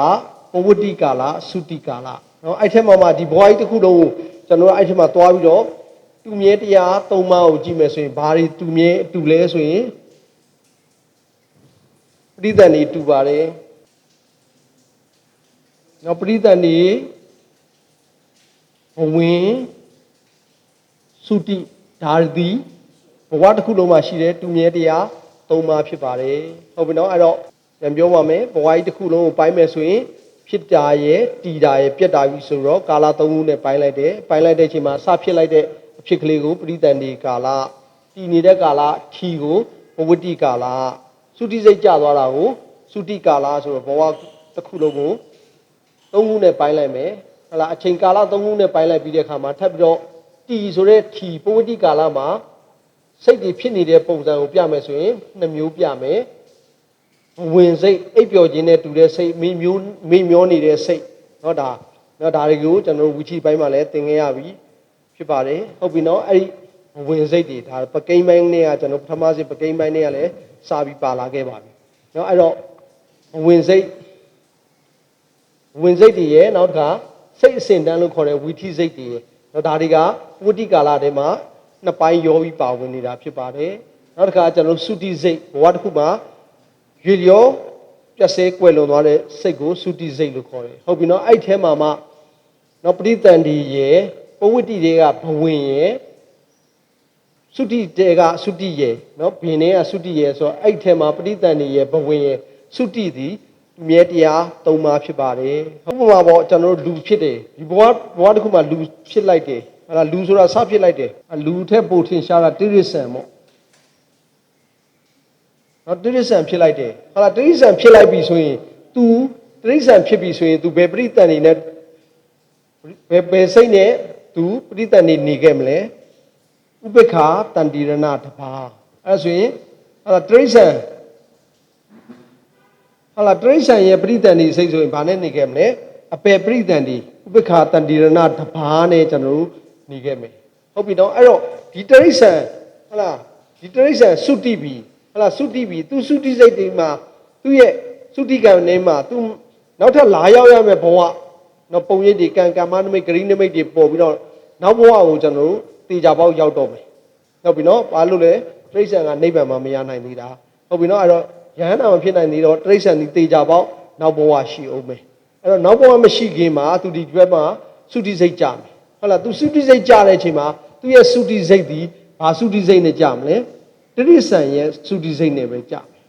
ပဝတ္တိကာလသုတိကာလနော်အဲ့ထက်မှဒီဘဝကြီးတစ်ခုလုံးကိုကျွန်တော်အဲ့ထက်မှသွားပြီးတော့တူမြဲတရား၃ပါးကိုကြည့်မယ်ဆိုရင်ဘာတွေတူမြဲတူလဲဆိုရင်ပရိသန္တိတူပါတယ်နော်ပရိသန္တိဘဝင်သုတိဒါရတိဘဝတစ်ခုလုံးမှာရှိတဲ့တူမြဲတရား၃ပါးဖြစ်ပါတယ်ဟုတ်ပြီနော်အဲ့တော့ပြန်ပြောပါမယ်ဘဝကြီးတစ်ခုလုံးကိုပိုင်းမယ်ဆိုရင်ဖြစ်တာရဲ့တည်တာရဲ့ပြတ်တာပြီဆိုတော့ကာလ၃ခုနဲ့ပိုင်းလိုက်တယ်ပိုင်းလိုက်တဲ့အချိန်မှာစဖြစ်လိုက်တဲ့အဖြစ်ကလေးကိုပရိသန္တိကာလတည်နေတဲ့ကာလထီကိုဘဝတ္တိကာလသုတိစိတ်ကျသွားတာကိုသုတိကာလဆိုတော့ဘဝတစ်ခုလုံးကို၃ခုနဲ့ပိုင်းလိုက်မယ်ဟလာအချိန်ကာလ၃ခုနဲ့ပိုင်းလိုက်ပြီးတဲ့အခါမှာထပ်ပြီးတော့တီဆိုတဲ့ထီပဝတ္တိကာလမှာစိတ်တွေဖြစ်နေတဲ့ပုံစံကိုပြမယ်ဆိုရင်2မျိုးပြမယ်ဝင်စိတ်အိပ်ပျော်ခြင်းနဲ့တူတဲ့စိတ်မိမျောနေတဲ့စိတ်เนาะဒါတွေကိုကျွန်တော်တို့ဝီချီပိုင်းမှာလည်းသင်ခဲ့ရပြီဖြစ်ပါတယ်ဟုတ်ပြီเนาะအဲ့ဒီဝင်စိတ်တွေဒါပကိန်းပိုင်းနဲ့ကကျွန်တော်ပထမစစ်ပကိန်းပိုင်းနဲ့ကလည်းစာပြီးပါလာခဲ့ပါပြီเนาะအဲ့တော့ဝင်စိတ်တွေရဲ့နောက်တစ်ခါစိတ်အစဉ်တန်းလို့ခေါ်တဲ့ဝီထိစိတ်တွေရဲ့เนาะဒါတွေကဝတ္တိကာလထဲမှာနှစ်ပိုင်းရောပြီးပါဝင်နေတာဖြစ်ပါတယ်နောက်တစ်ခါကျွန်တော်သုတိစိတ်ဘဝတစ်ခုမှာရွေလျောပြတ်ဆဲကွယ်လွန်သွားတဲ့စိတ်ကိုသုတိစိတ်လို့ခေါ်တယ်ဟုတ်ပြီနော်အဲ့ထဲမှာမှနော်ပဋိသန္ဓေရဲ့ပဝတ္တိတွေကဘဝင်ရဲ့သုတိတွေကသုတိရဲ့နော်ဘင်တွေကသုတိရဲ့ဆိုတော့အဲ့ထဲမှာပဋိသန္ဓေရဲ့ဘဝင်ရဲ့သုတိသည်မြဲတရား၃ပါးဖြစ်ပါတယ်ဟုတ်ပါပေါ့ကျွန်တော်တို့လူဖြစ်တယ်ဒီဘဝတစ်ခုမှာလူဖြစ်လိုက်တယ်အဲ့ဒါလူဆိုတာစဖြစ်လိုက်တယ်လူထက်ပိုထင်ရှားတာတိရစ္ဆာန်ပေါ့နော်တိရစ္ဆာန်ဖြစ်လိုက်တယ်ဟာလားတိရစ္ဆာန်ဖြစ်လိုက်ပြီဆိုရင် तू တိရစ္ဆာန်ဖြစ်ပြီဆိုရင် तू ဘယ်ပရိသန္တိနဲ့ဘယ်စိတ်နဲ့ तू ပရိသန္တိနေခဲ့မလဲဥပေက္ခတန္တိရဏတပါအဲ့ဆိုရင်ဟာလားတိရစ္ဆာန်ဟာလားတိရစ္ဆာန်ရဲ့ပရိသန္တိစိတ်ဆိုရင်ဘာနဲ့နေခဲ့မလဲအပယ်ပရိသန္တိဥပေက္ခတန္တိရဏတပါနဲ့ကျွန်တော်တို့နေခဲ့မယ်ဟုတ်ပြီနော်အဲ့တော့ဒီတိရစ္ဆာန်ဟာလားဒီတိရစ္ဆာန်သုတိပြီဟလာသုတိပြီသူသုတိစိတ်တွေမှာသူ့ရဲ့သုတိကံနေမှာသူနောက်ထပ်လာရောက်ရမယ်ဘဝနော်ပုံရိပ်တွေကံကမ္မနမိတ်ဂရိနမိတ်တွေပေါ်ပြီးတော့နောက်ဘဝကိုကျွန်တော်တို့တေချာပေါက်ရောက်တော့မယ်ဟုတ်ပြီနော်ဘာလို့လဲတိရစ္ဆာန်ကနိဗ္ဗာန်မှာမရနိုင်သေးတာဟုတ်ပြီနော်အဲ့တော့ယဟန္တာမဖြစ်နိုင်သေးတော့တိရစ္ဆာန်ဒီတေချာပေါက်နောက်ဘဝရှိအောင်မယ်အဲ့တော့နောက်ဘဝမရှိခင်မှာသူဒီဘက်မှာသုတိစိတ်ကြမယ်ဟုတ်လားသူသုတိစိတ်ကြတဲ့အချိန်မှာသူ့ရဲ့သုတိစိတ်ဒီဘာသုတိစိတ်နဲ့ကြမလဲတိရစ္ဆာန်ရဲ့သုတိစိတ်နဲ့ပဲကြမယ်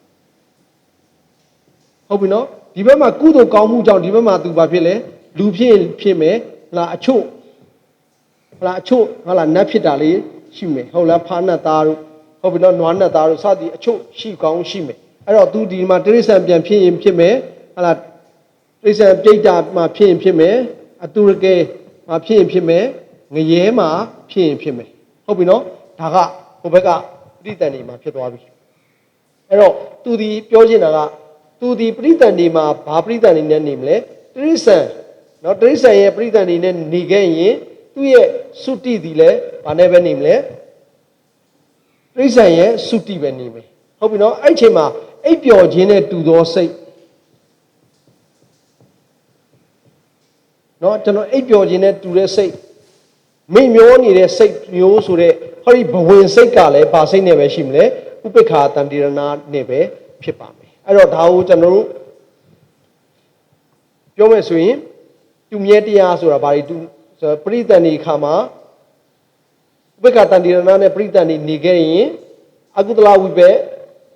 ဟုတ်ပြီနော်ဒီဘက်မှာကုသိုလ်ကောင်းမှုကြောင့်ဒီဘက်မှာသူဘာဖြစ်လဲလူဖြစ်မယ်ဟလားအချို့ဟလားနတ်ဖြစ်တာလေးရှိမယ်ဟုတ်လားဖားနတ်သားတို့ဟုတ်ပြီနော်နွားနတ်သားတို့စသည်အချို့ရှိကောင်းရှိမယ်အဲ့တော့သူဒီမှာတိရစ္ဆာန်ပြန်ဖြစ်ရင်ဖြစ်မယ်ဟလားတိရစ္ဆာန်ပြိတ္တာမှာဖြစ်ရင်ဖြစ်မယ်အတုရကဲမှာဖြစ်ရင်ဖြစ်မယ်ငရဲမှာဖြစ်ရင်ဖြစ်မယ်ဟုတ်ပြီနော်ဒါကဟိုဘက်ကပရိသန္တိမှာဖြစ်သွားပြီအဲ့တော့သူဒီပြောချင်တာကသူဒီပရိသန္တိမှာဘာပရိသန္တိနဲ့နေမလဲတိရစ္ဆာန်နော်တိရစ္ဆာန်ရဲ့ပရိသန္တိနဲ့နေခဲ့ရင်သူ့ရဲ့သုတိဒီလဲဘာနဲ့ပဲနေမလဲတိရစ္ဆာန်ရဲ့သုတိပဲနေမယ်ဟုတ်ပြီနော်အဲ့ချိန်မှာအိပ်ပျော်ခြင်းနဲ့တူသောစိတ်နော်ကျွန်တော်အိပ်ပျော်ခြင်းနဲ့တူတဲ့စိတ်မိတ်မျောနေတဲ့စိတ်မျိုးဆိုတဲ့ဟောဒီဘဝင်စိတ်ကလည်းဘာစိတ်နဲ့ပဲရှိမလဲဥပေက္ခတန္တိရဏနဲ့ပဲဖြစ်ပါမယ်အဲ့တော့ဒါကိုကျွန်တော်တို့ပြောမယ်ဆိုရင်တူမြဲတရားဆိုတာဘာတွေတူပရိသန္တိခါမှာဥပေက္ခတန္တိရဏနဲ့ပရိသန္တိနေခဲ့ရင်အကုသလဝိဘက်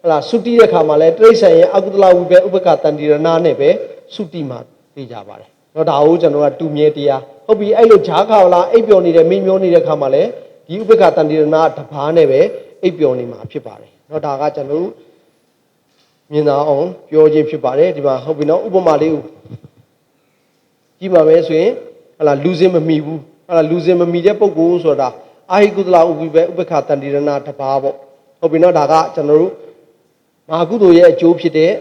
ဟလာသုတိတဲ့ခါမှာလဲတိရစ္ဆာန်ရဲ့အကုသလဝိဘက်ဥပေက္ခတန္တိရဏနဲ့ပဲသုတိမှာသိကြပါတယ်တော့ဒါကိုကျွန်တော်ကတူမြဲတရားဟုတ်ပြီအဲ့လိုဂျားခါလာအိပ်ပျော်နေတဲ့မိမျောနေတဲ့ခါမှာလဲဒီဥပေက္ခတန္တိရဏတပါးနဲ့ပဲအိပ်ပျော်နေမှာဖြစ်ပါတယ်เนาะဒါကကျွန်တော်တို့မြင်သာအောင်ပြောခြင်းဖြစ်ပါတယ်ဒီမှာဟုတ်ပြီเนาะဥပမာလေးကိုကြည့်ပါမယ်ဆိုရင်ဟလာလူစင်မမီဘူးဟလာလူစင်မမီတဲ့ပုံကိုဆိုတာအာဟိကုသလဥပိပဲဥပေက္ခတန္တိရဏတပါးပေါ့ဟုတ်ပြီเนาะဒါကကျွန်တော်တို့မဟာကုသိုလ်ရဲ့အကျိုးဖြစ်တဲ့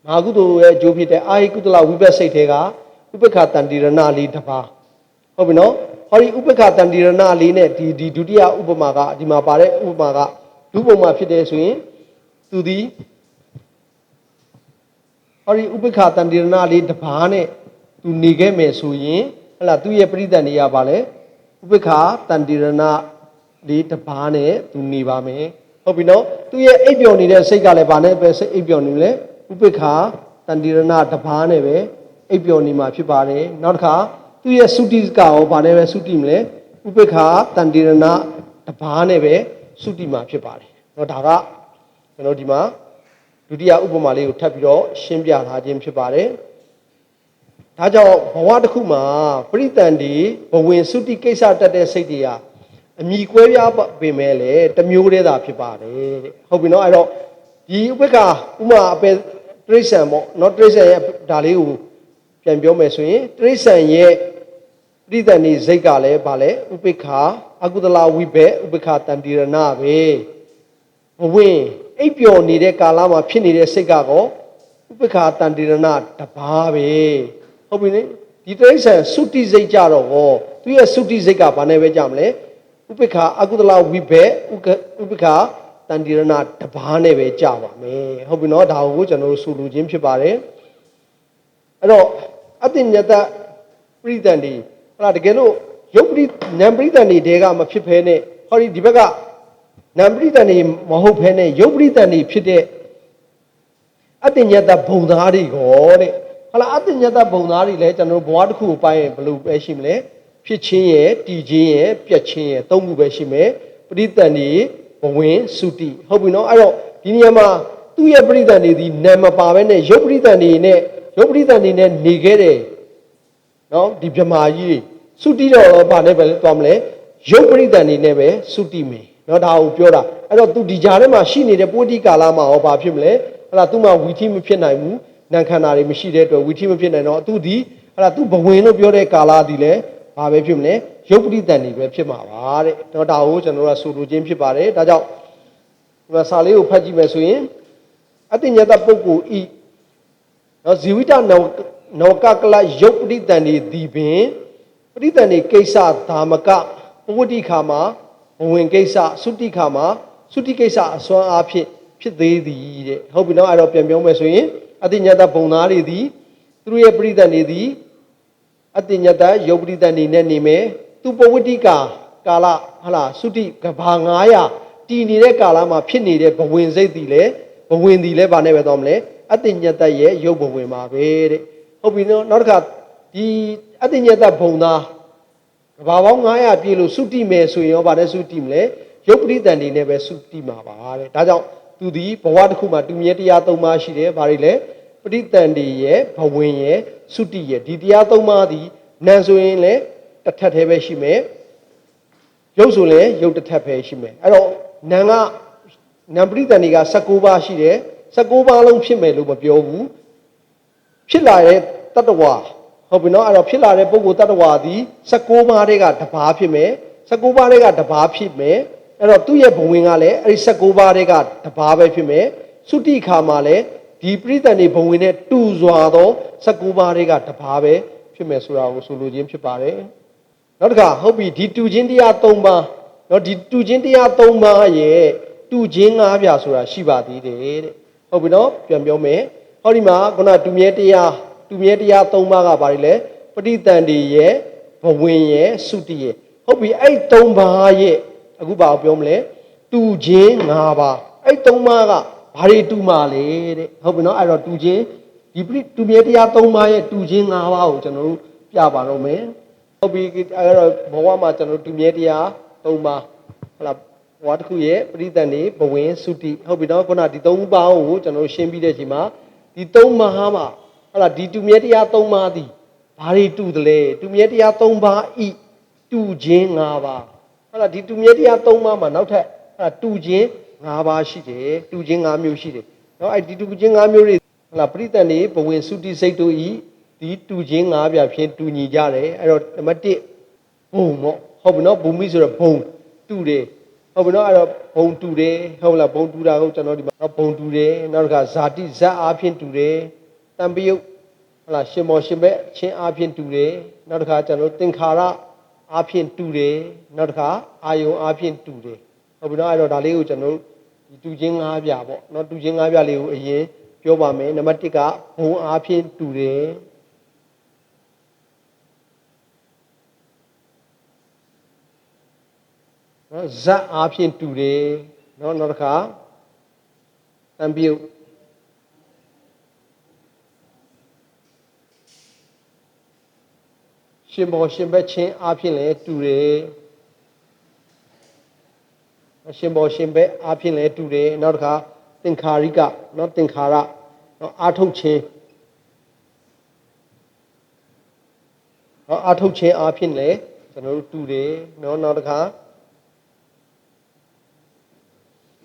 မဟာကုသိုလ်ရဲ့အကျိုးဖြစ်တဲ့အာဟိကုသလဝိပဿစိတ်တွေကဥပေက္ခတန္တိရဏလေးတပါးဟ ဟုတ်ပြီနော်ဟောဒီဥပ္ပခတန္တိရဏလေးနဲ့ဒီဒုတိယဥပမာကဒီမှာပါတဲ့ဥပမာကဒုပုံမှာဖြစ်တယ်ဆိုရင်သူဒီဟောဒီဥပ္ပခတန္တိရဏလေးတစ်ပါးနဲ့သူနေခဲ့မယ်ဆိုရင်ဟလာသူ့ရဲ့ပရိသတ်နေရပါလေဥပ္ပခတန္တိရဏလေးတစ်ပါးနဲ့သူနေပါမယ်ဟုတ်ပြီနော်သူ့ရဲ့အိပ်ပျော်နေတဲ့စိတ်ကလည်းဗာနဲ့ပဲစိတ်အိပ်ပျော်နေလဲဥပ္ပခတန္တိရဏတစ်ပါးနဲ့ပဲအိပ်ပျော်နေမှာဖြစ်ပါတယ်နောက်တစ်ခါသူ့ရဲ့သုတိကရောဗာနဲ့ပဲသုတိမလဲဥပ္ပခတန္တိရဏတစ်ပါးနဲ့ပဲသုတိမှာဖြစ်ပါတယ်နော်ဒါကကျွန်တော်ဒီမှာဒုတိယဥပမာလေးကိုထပ်ပြီးတော့ရှင်းပြထားခြင်းဖြစ်ပါတယ်ဒါကြောင့်ဘဝတစ်ခုမှာပရိသန္တိဘဝင်သုတိကိစ္စတက်တဲ့စိတ်တွေဟာအမိကွဲပြားပေမဲ့လေတစ်မျိုးတည်းသာဖြစ်ပါတယ်တဲ့ဟုတ်ပြီနော်အဲ့တော့ဒီဥပ္ပခဥမာအပေတရိစ္ဆာန်ပေါ့နော်တရိစ္ဆာန်ရဲ့ဒါလေးကိုပြန်ပြောမယ်ဆိုရင်တရိစ္ဆာန်ရဲ့ပရိသန္တိစိတ်ကလည်းဗာလဲဥပ္ပခအကုသလဝိဘက်ဥပ္ပခတန္တိရဏပဲဘဝင်အိပ်ပျော်နေတဲ့ကာလမှာဖြစ်နေတဲ့စိတ်ကတော့ဥပ္ပခတန္တိရဏတပါးပဲဟုတ်ပြီလေဒီတရိစ္ဆာန်သုတိစိတ်ကြတော့ဟောသူရဲ့သုတိစိတ်ကဘာနဲ့ပဲကြမလဲဥပ္ပခအကုသလဝိဘက်ဥပ္ပခတန္တိရဏတပါးနဲ့ပဲကြပါမယ်ဟုတ်ပြီနော်ဒါကိုကျွန်တော်တို့ဆိုလိုခြင်းဖြစ်ပါတယ်အဲ့တော့အတ္တညတပရိသန္တိဟုတ်လားတကယ်လို့ယုတ်ပရိနံပရိသန္တိတဲကမဖြစ်ဖဲနဲ့ဟောဒီဘက်ကနံပရိသန္တိမဟုတ်ဖဲနဲ့ယုတ်ပရိသန္တိဖြစ်တဲ့အတ္တညတဘုံသားတွေကိုတဲ့ဟုတ်လားအတ္တညတဘုံသားတွေလည်းကျွန်တော်တို့ဘဝတစ်ခုကိုပိုင်းရင်ဘယ်လိုပဲရှိမလဲဖြစ်ချင်းရဲ့တည်ခြင်းရဲ့ပြတ်ခြင်းရဲ့သုံးခုပဲရှိမယ်ပရိသန္တိဘဝင်သုတိဟုတ်ပြီနော်အဲ့တော့ဒီနေရာမှာသူ့ရဲ့ပရိသန္တိဒီနာမပါပဲနဲ့ယုတ်ပရိသန္တိနဲ့ယုတ်ပရိသန္တိနဲ့နေခဲ့တယ်နော်ဒီဗြဟ္မာကြီးသုတိတော့ဘာနဲ့ပဲသွားမလဲယုတ်ပရိသန္တိနဲ့ပဲသုတိမယ်နော်ဒါကိုပြောတာအဲ့တော့သူဒီကြားထဲမှာရှိနေတဲ့ပုဋ္ဌိကာလမှာရောဘာဖြစ်မလဲဟလာသူ့မှာဝီထိမဖြစ်နိုင်ဘူးနာခန္ဓာတွေမရှိတဲ့အတွက်ဝီထိမဖြစ်နိုင်တော့သူဒီဟလာသူဘဝင်လို့ပြောတဲ့ကာလဒီလဲဘာပဲဖြစ်မလဲယုတ်ပရိသန္တိပဲဖြစ်မှာပါတဲ့တော့ဒါကိုကျွန်တော်တို့ဆိုလိုခြင်းဖြစ်ပါတယ်ဒါကြောင့်ဒီမှာစာလေးကိုဖတ်ကြည့်မယ်ဆိုရင်အတ္တညတပုဂ္ဂိုလ်ဤနော်ဇီဝိတနောကကလယုတ်ပရိသန္တိဒီပင်ပရိသန္တိကိစ္စဓမ္မကပဝတ္တိခါမှာဘဝင်ကိစ္စသုတိခါမှာသုတိကိစ္စအစွမ်းအားဖြင့်ဖြစ်သေးသည်တဲ့ဟုတ်ပြီနော်အဲ့တော့ပြန်ပြောမယ်ဆိုရင်အတ္တညတဘုံသားတွေသည်သူတို့ရဲ့ပရိသန္တိသည်အတ္တညတယုတ်ပရိသန္တိနဲ့နေမယ်သူပဝတ္တိကာလဟလာသုတိကဘာ900တည်နေတဲ့ကာလမှာဖြစ်နေတဲ့ဘဝင်စိတ်သည်လေဘဝင်သည်လည်းဗာနဲ့ပဲသွားမလဲအတ္တညတရဲ့ယုတ်ဘဝင်ပါပဲတဲ့ဟုတ်ပြီနော်နောက်တစ်ခါဒီအတ္တညတဘုံသားကဘာပေါင်း900ပြည့်လို့သုတိမယ်ဆိုရင်ရောဗာနဲ့သုတိမလဲယုတ်ပရိသန္တိနဲ့ပဲသုတိမှာပါတဲ့ဒါကြောင့်သူဒီဘဝတစ်ခုမှာတူမြဲတရား3ပါးရှိတယ်ဗာတွေလဲပရိသန္တိရဲ့ဘဝင်ရဲ့သုတိရဲ့ဒီတရား3ပါးဒီနံဆိုရင်လည်းတစ်ထပ်သေးပဲရှိမယ်ရုပ်ဆိုလည်းရုပ်တစ်ထပ်ပဲရှိမယ်အဲ့တော့နံကနံပရိသန္တိက19ပါးရှိတယ်19ပါးလုံးဖြစ်မယ်လို့မပြောဘူးဖြစ်လာတဲ့တတ္တဝါဟုတ်ပြီနော်အဲ့တော့ဖြစ်လာတဲ့ပုဂ္ဂိုလ်တတ္တဝါသည်19ပါးတည်းကတစ်ပါးဖြစ်မယ်19ပါးတည်းကတစ်ပါးဖြစ်မယ်အဲ့တော့သူ့ရဲ့ဘဝင်ကလည်းအဲ့ဒီ19ပါးတည်းကတစ်ပါးပဲဖြစ်မယ်သုတိခါမှာလည်းဒီပရိသန္တိဘဝင်နဲ့တူစွာသော19ပါးတည်းကတစ်ပါးပဲဖြစ်မယ်ဆိုတာကိုဆိုလိုခြင်းဖြစ်ပါတယ်နောက်တစ်ခါဟုတ်ပြီဒီတူခြင်းတရား3ပါးနော်ဒီတူခြင်းတရား3ပါးရဲ့တူခြင်း5ပြာဆိုတာရှိပါသေးတယ်တဲ့ဟုတ်ပြီနော်ပြန်ပြောမယ်ဟောဒီမှာခုနတူမြဲတရား3ပါးကဘာတွေလဲပဋိသန္တိရဲ့ဘဝင်ရဲ့သုတိရဲ့ဟုတ်ပြီအဲ့3ပါးရဲ့အခုဘာပြောမလဲတူခြင်း5ပါးအဲ့3ပါးကဘာတွေတူမှာလဲတဲ့ဟုတ်ပြီနော်အဲ့တော့တူခြင်းဒီတူမြဲတရား3ပါးရဲ့တူခြင်း5ပါးကိုကျွန်တော်တို့ပြပါတော့မယ်ဟုတ်ပြီအဲ့တော့ဘဝမှာကျွန်တော်တူမြဲတရား3ပါးဟုတ်လားဘဝတစ်ခုရဲ့ပရိသန္တိဘဝင်သုတိဟုတ်ပြီနော်ခုနဒီ3ပါးကိုကျွန်တော်ရှင်းပြီးတဲ့အချိန်မှာဒီ3ပါးမှာဟုတ်လားဒီတူမြဲတရား3ပါးသည်ဘာတွေတူတယ်လဲတူမြဲတရား3ပါးဤတူခြင်း5ပါးဟုတ်လားဒီတူမြဲတရား3ပါးမှာနောက်ထပ်တူခြင်း5ပါးရှိတယ်တူခြင်း5မျိုးရှိတယ်နော်အဲ့ဒီတူခြင်း5မျိုးတွေဟုတ်လားပရိသန္တိဘဝင်သုတိစိတ်တို့ဤဒီတူခြင်း5ပြဖြင့်တူညီကြတယ်အဲ့တော့နံပါတ်1ဘုံပေါ့ဟုတ်ပြီနော်ဘုံမိဆိုတော့ဘုံတူတယ်ဟုတ်ပြီနော်အဲ့တော့ဘုံတူတယ်ဟုတ်လားဘုံတူတာကိုကျွန်တော်ဒီမှာဘုံတူတယ်နောက်တစ်ခါဇာတိဇတ်အားဖြင့်တူတယ်တံပယုတ်ဟုတ်လားရှင်မောရှင်ဘက်ချင်းအားဖြင့်တူတယ်နောက်တစ်ခါကျွန်တော်သင်္ခါရ အားဖြင့်တူတယ်နောက်တစ်ခါအာယုံအားဖြင့်တူတယ်ဟုတ်ပြီနော်အဲ့တော့ဒါလေးကိုကျွန်တော်ဒီတူချင်း၅ပြပေါ့နော်တူချင်း၅ပြလေးကိုအရင်ပြောပါမယ်နံပါတ်1ကဘုံအားဖြင့်တူတယ်နော်ဇက်အားဖြင့်တူတယ်နော်နောက်တစ်ခါတံပြုတ်ရှင်ဘောရှင်ဘက်ချင်းအားဖြင့်လည်းတူတယ်ရှင်ဘောရှင်ဘက်အားဖြင့်လည်းတူတယ်နောက်တစ်ခါသင်္ခါရိကနော်သင်္ခါရနော်အာထုတ်ခြင်းနော်အာထုတ်ခြင်းအားဖြင့်လည်းကျွန်တော်တို့တူတယ်နော်နောက်တစ်ခါ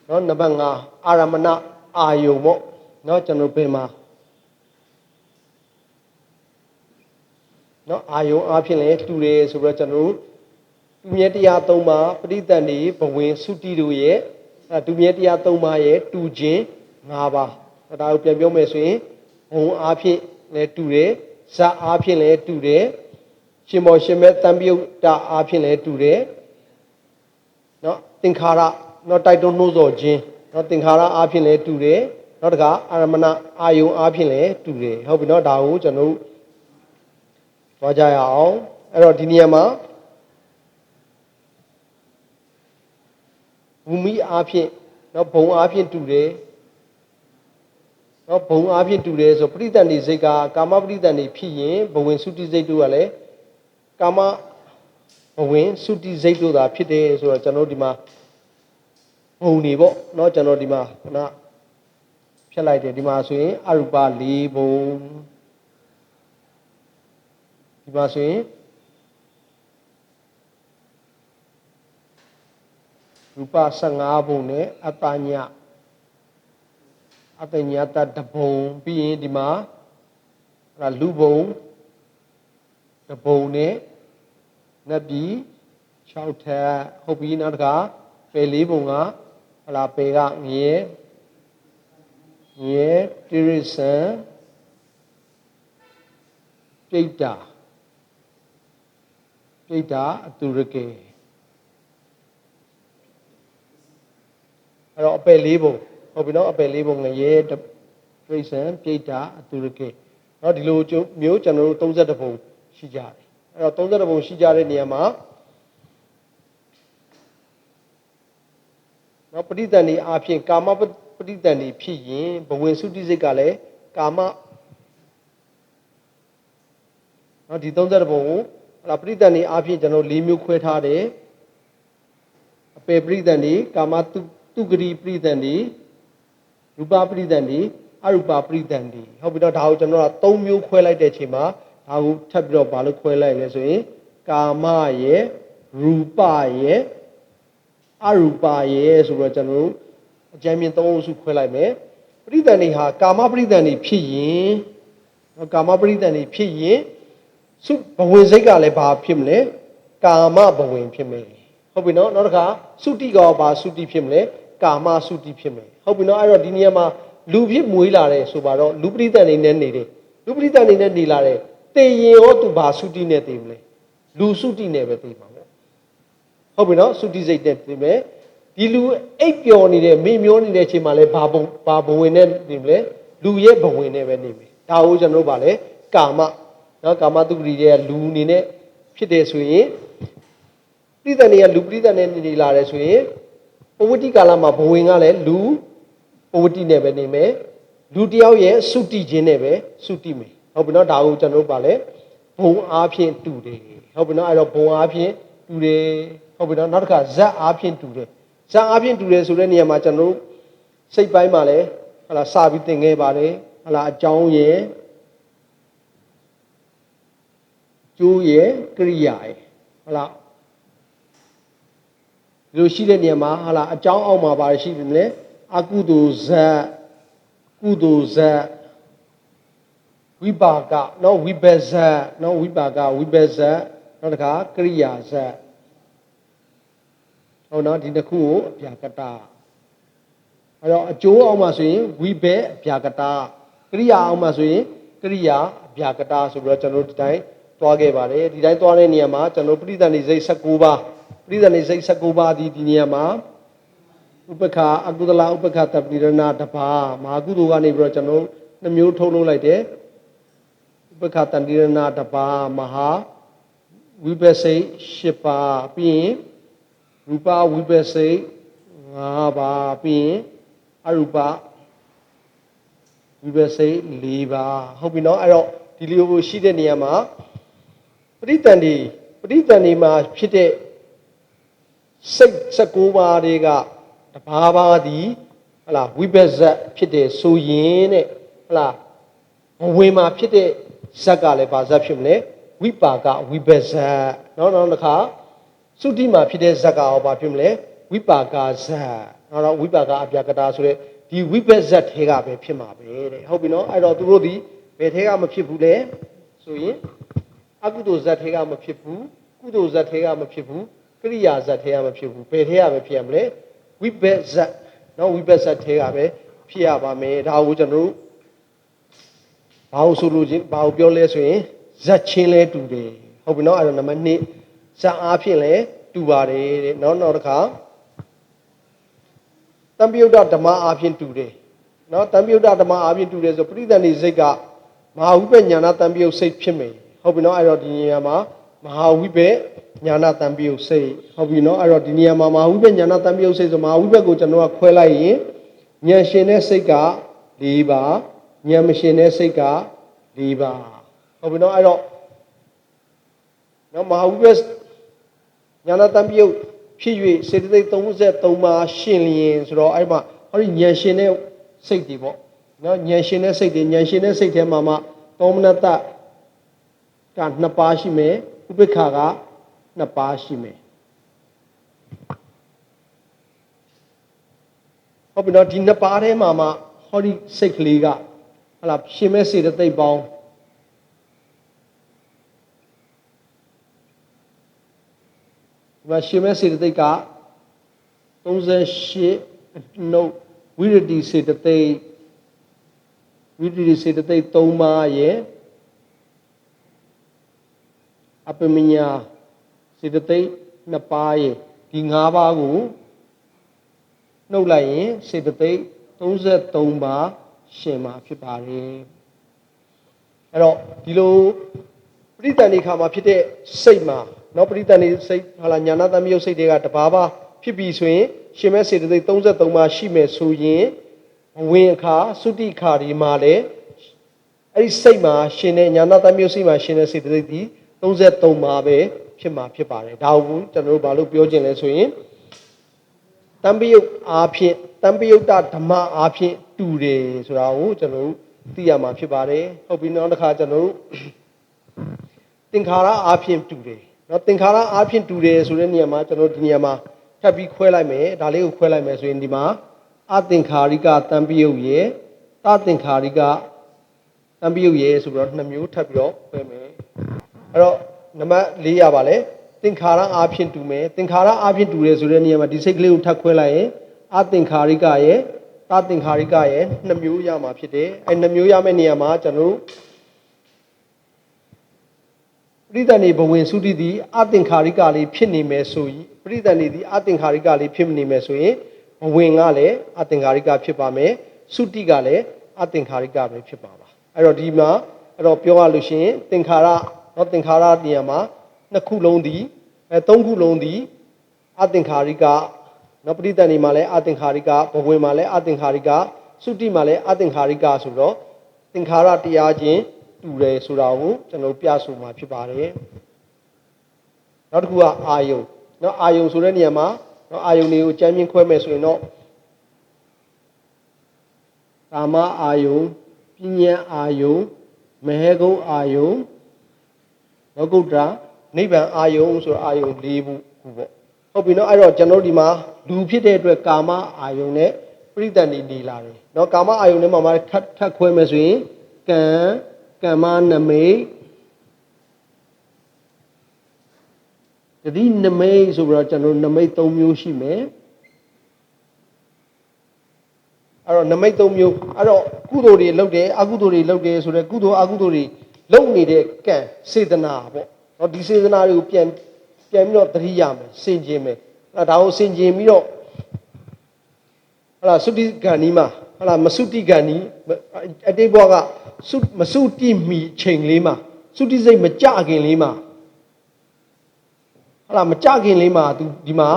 နော်နံပါတ်5အာရမဏအာယုံပေါ့နော်ကျွန်တော်ပြင်မှာနော်အာယုံအားဖြင့်လည်းတူတယ်ဆိုတော့ကျွန်တော်တို့တူမြဲတရား၃ပါးပဋိသန္ဓေဘဝင်သုတိတို့ရဲ့တူမြဲတရား၃ပါးရဲ့တူခြင်း၅ပါးဒါကိုပြန်ပြောမယ်ဆိုရင်ဘုံအားဖြင့်လည်းတူတယ်ဇတ်အားဖြင့်လည်းတူတယ်ရှင်မောရှင်မဲ့တံပြုတ်တာအားဖြင့်လည်းတူတယ်နော်သင်္ခါရနော်တိုက်တွန်းနှိုးဆော်ခြင်းနော်သင်္ခါရအားဖြင့်လည်းတူတယ်နောက်တစ်ခါအာရမဏအာယုံအားဖြင့်လည်းတူတယ်ဟုတ်ပြီနော်ဒါကိုကျွန်တော်တို့သွားကြရအောင်အဲ့တော့ဒီနေရာမှာဘူမိအားဖြင့်နော်ဘုံအားဖြင့်တူတယ်နော်ဘုံအားဖြင့်တူတယ်ဆိုပဋိသန္ဓေစိတ်ကကာမပဋိသန္ဓေဖြစ်ရင်ဘဝင်သုတိစိတ်တို့ကလည်းကာမဘဝင်သုတိစိတ်တို့သာဖြစ်တယ်ဆိုတော့ကျွန်တော်ဒီမှာဘုံနေပေါ့เนาะကျွန်တော်ဒီမှာခဏဖြတ်လိုက်တယ်ဒီမှာဆိုရင်အရူပ၄ဘုံဒီမှာဆိုရင်ရူပ15ဘုံနဲ့အတ္တညတတဘုံပြီးရင်ဒီမှာလူဘုံတဘုံနဲ့နတ်ပြည်6ထပ်ဟုတ်ပြီနောက်တစ်ခါပယ်၄ဘုံကဟလာပေကငရဲတိရစ္ဆာန်ပြိတ္တာအတုရကေအဲ့တော့အပယ်၄ဘုံဟုတ်ပြီနော်အပယ်၄ဘုံငရဲတိရစ္ဆာန်ပြိတ္တာအတုရကေနော်ဒီလိုမျိုးကျွန်တော်တို့32ဘုံရှိကြတယ်အဲ့တော့32ဘုံရှိကြတဲ့နေရာမှာနော်ပဋိသန္ဓေအားဖြင့်ကာမပဋိသန္ဓေဖြစ်ရင်ဘဝင်သုတိစိတ်ကလည်းကာမနော်ဒီ32ဘုံကိုပဋိသန္ဓေအားဖြင့်ကျွန်တော်၄မျိုးခွဲထားတယ်အပေပဋိသန္ဓေကာမတုဂရိပဋိသန္ဓေရူပပဋိသန္ဓေအရူပပဋိသန္ဓေဟုတ်ပြီတော့ဒါကိုကျွန်တော်က3မျိုးခွဲလိုက်တဲ့အချိန်မှာဒါကိုထပ်ပြီးတော့ဘာလို့ခွဲလိုက်လဲဆိုရင်ကာမရဲ့ရူပရဲ့အရူပရဲ့ဆိုတော့ကျွန်တော်တို့အကြမ်းမြင်3အုပ်စုခွဲလိုက်မယ်ပဋိသန္ဓေဟာကာမပဋိသန္ဓေဖြစ်ရင်ကာမပဋိသန္ဓေဖြစ်ရင်စုဘဝင်စိတ်ကလည်းဘာဖြစ်မလဲကာမဘဝင်ဖြစ်မယ်ဟုတ်ပြီနော်နောက်တစ်ခါသုတိကောဘာသုတိဖြစ်မလဲကာမသုတိဖြစ်မယ်ဟုတ်ပြီနော်အဲ့တော့ဒီနေရာမှာလူဖြစ်မွေးလာတယ်ဆိုပါတော့လူပဋိသန္ဓေနဲ့နေတယ်လူပဋိသန္ဓေနဲ့နေလာတယ်တေရင်ရောသူဘာသုတိနဲ့တည်မလဲလူသုတိနဲ့ပဲတည်ပါမယ်ဟုတ်ပြီနော်သုတိစိတ်နဲ့တည်မယ်ဒီလူအိပ်ပျော်နေတဲ့မိမျောနေတဲ့အချိန်မှာလဲဘာဘဝင်နဲ့နေမလဲလူရဲ့ဘဝင်နဲ့ပဲနေမယ်ဒါကိုကျွန်တော်တို့ဗာလဲကာမနော်ကာမတုဂရိရဲ့လူအနေနဲ့ဖြစ်တယ်ဆိုရင်ပဋိသန္ဓေကလူပဋိသန္ဓေနဲ့နေလာတယ်ဆိုရင်ပဝတိကာလမှာဘဝင်ကလည်းလူပဝတိနဲ့ပဲနေမယ်လူတယောက်ရဲ့သုတိခြင်းနဲ့ပဲသုတိမယ်ဟုတ်ပြီနော်ဒါကိုကျွန်တော်တို့ဗာလဲဘုံအားဖြင့်တူတယ်ဟုတ်ပြီနော်အဲ့တော့ဘုံအားဖြင့်တူတယ်ဟုတ်ပြီနော်နောက်တစ်ခါဇတ်အားဖြင့်တူတယ်ဇတ်အားဖြင့်တူတယ်ဆိုတဲ့နေရာမှာကျွန်တော်တို့စိတ်ပိုင်းမှာလဲဟလာစပြီးသင်ခဲ့ပါတယ်ဟလာအကြောင်းရဲ့ကျိုးရဲ့ကရိယာရဲ့ဟလာဒီလိုရှိတဲ့နေရာမှာဟလာအကြောင်းအောက်မှာပါရှိပြီမလဲအကုသိုလ်ဇတ်ကုသိုလ်ဇတ်ဝိပါကနော်ဝိပဇတ်နော်ဝိပါကဝိပဇတ်နောက်တစ်ခါကရိယာဇတ်ဟုတ်နော်ဒီတစ်ခုကိုအပြာကတအဲ့တော့အကျိုးအောင်မှာဆိုရင်ဝိဘက်အပြာကတကရိယာအောင်မှာဆိုရင်ကရိယာအပြာကတဆိုပြီးတော့ကျွန်တော်တို့ဒီတိုင်း သွားခဲ့ပါတယ်ဒီတိုင်းသွားတဲ့နေရာမှာကျွန်တော်ပရိသတ်နေစိတ်19ပါးပရိသတ်နေစိတ်19ပါးဒီနေရာမှာဥပက္ခအကုသလဥပက္ခတပိရဏတပါးမဟာကုသိုလ်ကနေပြီးတော့ကျွန်တော်နှမျိုးထုတ်လုပ်လိုက်တယ်ဥပက္ခတပိရဏတပါးမဟာဝိပဿိ10ပါးပြီးရင်ရူပဝိပဿိ5ပါးပြီးရင်အရူပဝိပဿိ4ပါးဟုတ်ပြီနော်အဲ့တော့ဒီလိုရှိတဲ့နေရာမှာပရိသန္တိမှာဖြစ်တဲ့စိတ်19ပါးတွေကတပါးသည်ဟလာဝိပဿနာဖြစ်တဲ့ဆိုရင်တဲ့ဟလာဘဝင်မှာဖြစ်တဲ့ဇက်ကလည်းဘာဇက်ဖြစ်မလဲဝိပါကဝိပဿနာနောက်တစ်ခါသုတိမှာဖြစ်တဲ့ဇက်ကရောဘာဖြစ်မလဲဝိပါကဇက်နောက်ဝိပါကအပြကတာဆိုတဲ့ဒီဝိပဿနာထဲကပဲဖြစ်မှာပဲတဲ့ဟုတ်ပြီနော်အဲ့တော့သူတို့ဒီဘယ်ထဲကမဖြစ်ဘူးလဲဆိုရင်အကုသိုလ်ဇက်ထဲကမဖြစ်ဘူးကုသိုလ်ဇက်ထဲကမဖြစ်ဘူးကရိယာဇက်ထဲကမဖြစ်ဘူးဘယ်ထဲကပဲဖြစ်ရမလဲဝိပဿနာနော်ဝိပဿနာထဲကပဲဖြစ်ရပါမယ်ဒါကိုကျွန်တော်တို့ဘာလို့ဆိုလို့ချင်းဘာကိုပြောလဲဆိုရင်ဇက်ချင်းလဲတူတယ်ဟုတ်ပြီနော်အဲ့တော့နံပါတ်1ဇက်အားဖြင့်လဲတူပါတယ်တဲ့နောက်တစ်ခါတံပြုတ်ဓမ္မအားဖြင့်တူတယ်နော်တံပြုတ်ဓမ္မအားဖြင့်တူတယ်ဆိုပရိသန္တိစိတ်ကမဟာဝိပညာဏတံပြုတ်စိတ်ဖြစ်မယ်ဟုတ်ပြီနော်အဲ့တော့ဒီနေရာမှာမဟာဝိပညာဏတံပြုတ်စိတ်ဟုတ်ပြီနော်အဲ့တော့ဒီနေရာမှာမဟာဝိပညာဏတံပြုတ်စိတ်ဆိုမဟာဝိပကိုကျွန်တော်ကခွဲလိုက်ရင်ဉာဏ်ရှင်တဲ့စိတ်က4ပါးဉာဏ်မရှင်တဲ့စိတ်က4ပါးဟုတ်ပြီနော်အဲ့တော့နော်မဟာဝိပညာဏတံပြုတ်ဖြစ်၍စေတသိက်33ပါးရှင်လျင်ဆိုတော့အဲ့မှာဟောဒီဉာဏ်ရှင်တဲ့စိတ်တွေပေါ့နော်ဉာဏ်ရှင်တဲ့စိတ်တွေဉာဏ်ရှင်တဲ့စိတ်ထဲမှာမှသောမနတက2ပါးရှိမယ်ဥပိ္ပခာက2ပါးရှိမယ်ဟုတ်ပြီနော်ဒီ2ပါးထဲမှာမှဟောဒီစိတ်ကလေးကဟလာရှင်မဲ့စေတသိက်ပေါင်းဒီမှာရှင်မဲ့စေတသိက်က38နှုတ်ဝိရတိစေတသိက်3ပါးရဲ့အပမညာစေတသိက်2ပါးရဲ့ဒီ5ပါးကိုနှုတ်လိုက်ရင်စေတသိက်33ပါးရှင်မှာဖြစ်ပါတယ်အဲ့တော့ဒီလိုပရိသန္တိခါမှာဖြစ်တဲ့စိတ်မှာနော်ပရိသန္တိစိတ်ဟာလာညာနာတမြုပ်စိတ်တွေကတပါးပါဖြစ်ပြီဆိုရင်ရှင်မဲ့စေတသိက်33ပါးရှိမယ်ဆိုရင်ဝင်အခါသုတိခါဒီမှာလည်းအဲ့ဒီစိတ်မှာရှင်တဲ့ညာနာတမြုပ်စိတ်မှာရှင်တဲ့စေတသိက်ဒီ33ပါးပဲဖြစ်မှာဖြစ်ပါတယ်ဒါကိုကျွန်တော်တို့ဘာလို့ပြောချင်လဲဆိုရင်တံပယုတ်အားဖြင့်တံပယုတ်တဓမ္မအားဖြင့်တူတယ်ဆိုတာကိုကျွန်တော်တို့သိရမှာဖြစ်ပါတယ်ဟုတ်ပြီနောက်တစ်ခါကျွန်တော်တို့သင်္ခါရအားဖြင့်တူတယ်နော်သင်္ခါရအားဖြင့်တူတယ်ဆိုတဲ့နေရာမှာကျွန်တော်ဒီနေရာမှာထပ်ပြီးခွဲလိုက်မယ်ဒါလေးကိုခွဲလိုက်မယ်ဆိုရင်ဒီမှာအသင်္ခါရိကတံပယုတ်ရဲ့တသင်္ခါရိကတံပယုတ်ရဲ့ဆိုပြီးတော့2မျိုးထပ်ပြီးတော့ခွဲမယ်အဲ့တော့နံပါတ်4ရပါလေသင်္ခါရအားဖြင့်တူမယ်သင်္ခါရအားဖြင့်တူတယ်ဆိုတဲ့နေရာမှာဒီစိတ်ကလေးကိုထပ်ခွဲလိုက်ရင်အသင်္ခါရိကရဲ့တသင်္ခါရိကရဲ့2မျိုးရမှာဖြစ်တယ်အဲ့2မျိုးရမယ့်နေရာမှာကျွန်တော်တို့ပရိသန္တိဘဝင်သုတိသည်အသင်္ခါရိကလေးဖြစ်နေမယ်ဆိုရင်ပရိသန္တိသည်အသင်္ခါရိကလေးဖြစ်နေမယ်ဆိုရင်ဘဝင်ကလည်းအသင်္ခါရိကဖြစ်ပါမယ်သုတိကလည်းအသင်္ခါရိကပဲဖြစ်ပါပါအဲ့တော့ဒီမှာအဲ့တော့ပြောရလို့ရှိရင်သင်္ခါရနော်သင်္ခါရနေရာမှာ2ခုလုံးသည်3ခုလုံးသည်အသင်္ခါရိကနော်ပရိသန္တိမှာလည်းအသင်္ခါရိကဘဝင်မှာလည်းအသင်္ခါရိကသုတိမှာလည်းအသင်္ခါရိကဆိုတော့သင်္ခါရတရားချင်းတူတယ်ဆိုတာကိုကျွန်တော်ပြဆိုမှာဖြစ်ပါတယ်နောက်တစ်ခုကအာယုံနော်အာယုံဆိုတဲ့နေရာမှာနော်အာယုံတွေကိုကြမ်းမြင့်ခွဲမယ်ဆိုရင်တော့ကာမအာယုံပညာအာယုံမဟေကုံအာယုံလောကုတ္တရာနိဗ္ဗာန်အာယုံဆိုအာယုံ၄ခုပေါ့ဟုတ်ပြီနော်အဲ့တော့ကျွန်တော်ဒီမှာလူဖြစ်တဲ့အတွက်ကာမအာယုံနဲ့ပရိသန္တိနေလာတယ်နော်ကာမအာယုံနဲ့မှထပ်ခွဲမယ်ဆိုရင်ကမ္မနမိတ်တတိနမိတ်ဆိုပြီးတော့ကျွန်တော်နမိတ်3မျိုးရှိမယ်အဲ့တော့နမိတ်3မျိုးအဲ့တော့ကုသိုလ်တွေလုပ်တယ်အကုသိုလ်တွေလုပ်တယ်ဆိုတော့ကုသိုလ်အကုသိုလ်တွေ လုံနေတဲ့ကံစေတနာပေါ့နော်ဒီစေတနာတွေကိုပြန်ပြီးတော့သတိရမယ်စင်ကျင်မယ်ဒါကိုစင်ကျင်ပြီးတော့ဟလာသုတိကံနီးမှာဟလာမသုတိကံနီးအတိတ်ဘဝကမသုတိမီချိန်လေးမှာသုတိစိတ်မကြခင်လေးမှာဟလာမကြခင်လေးမှာသူဒီမှာ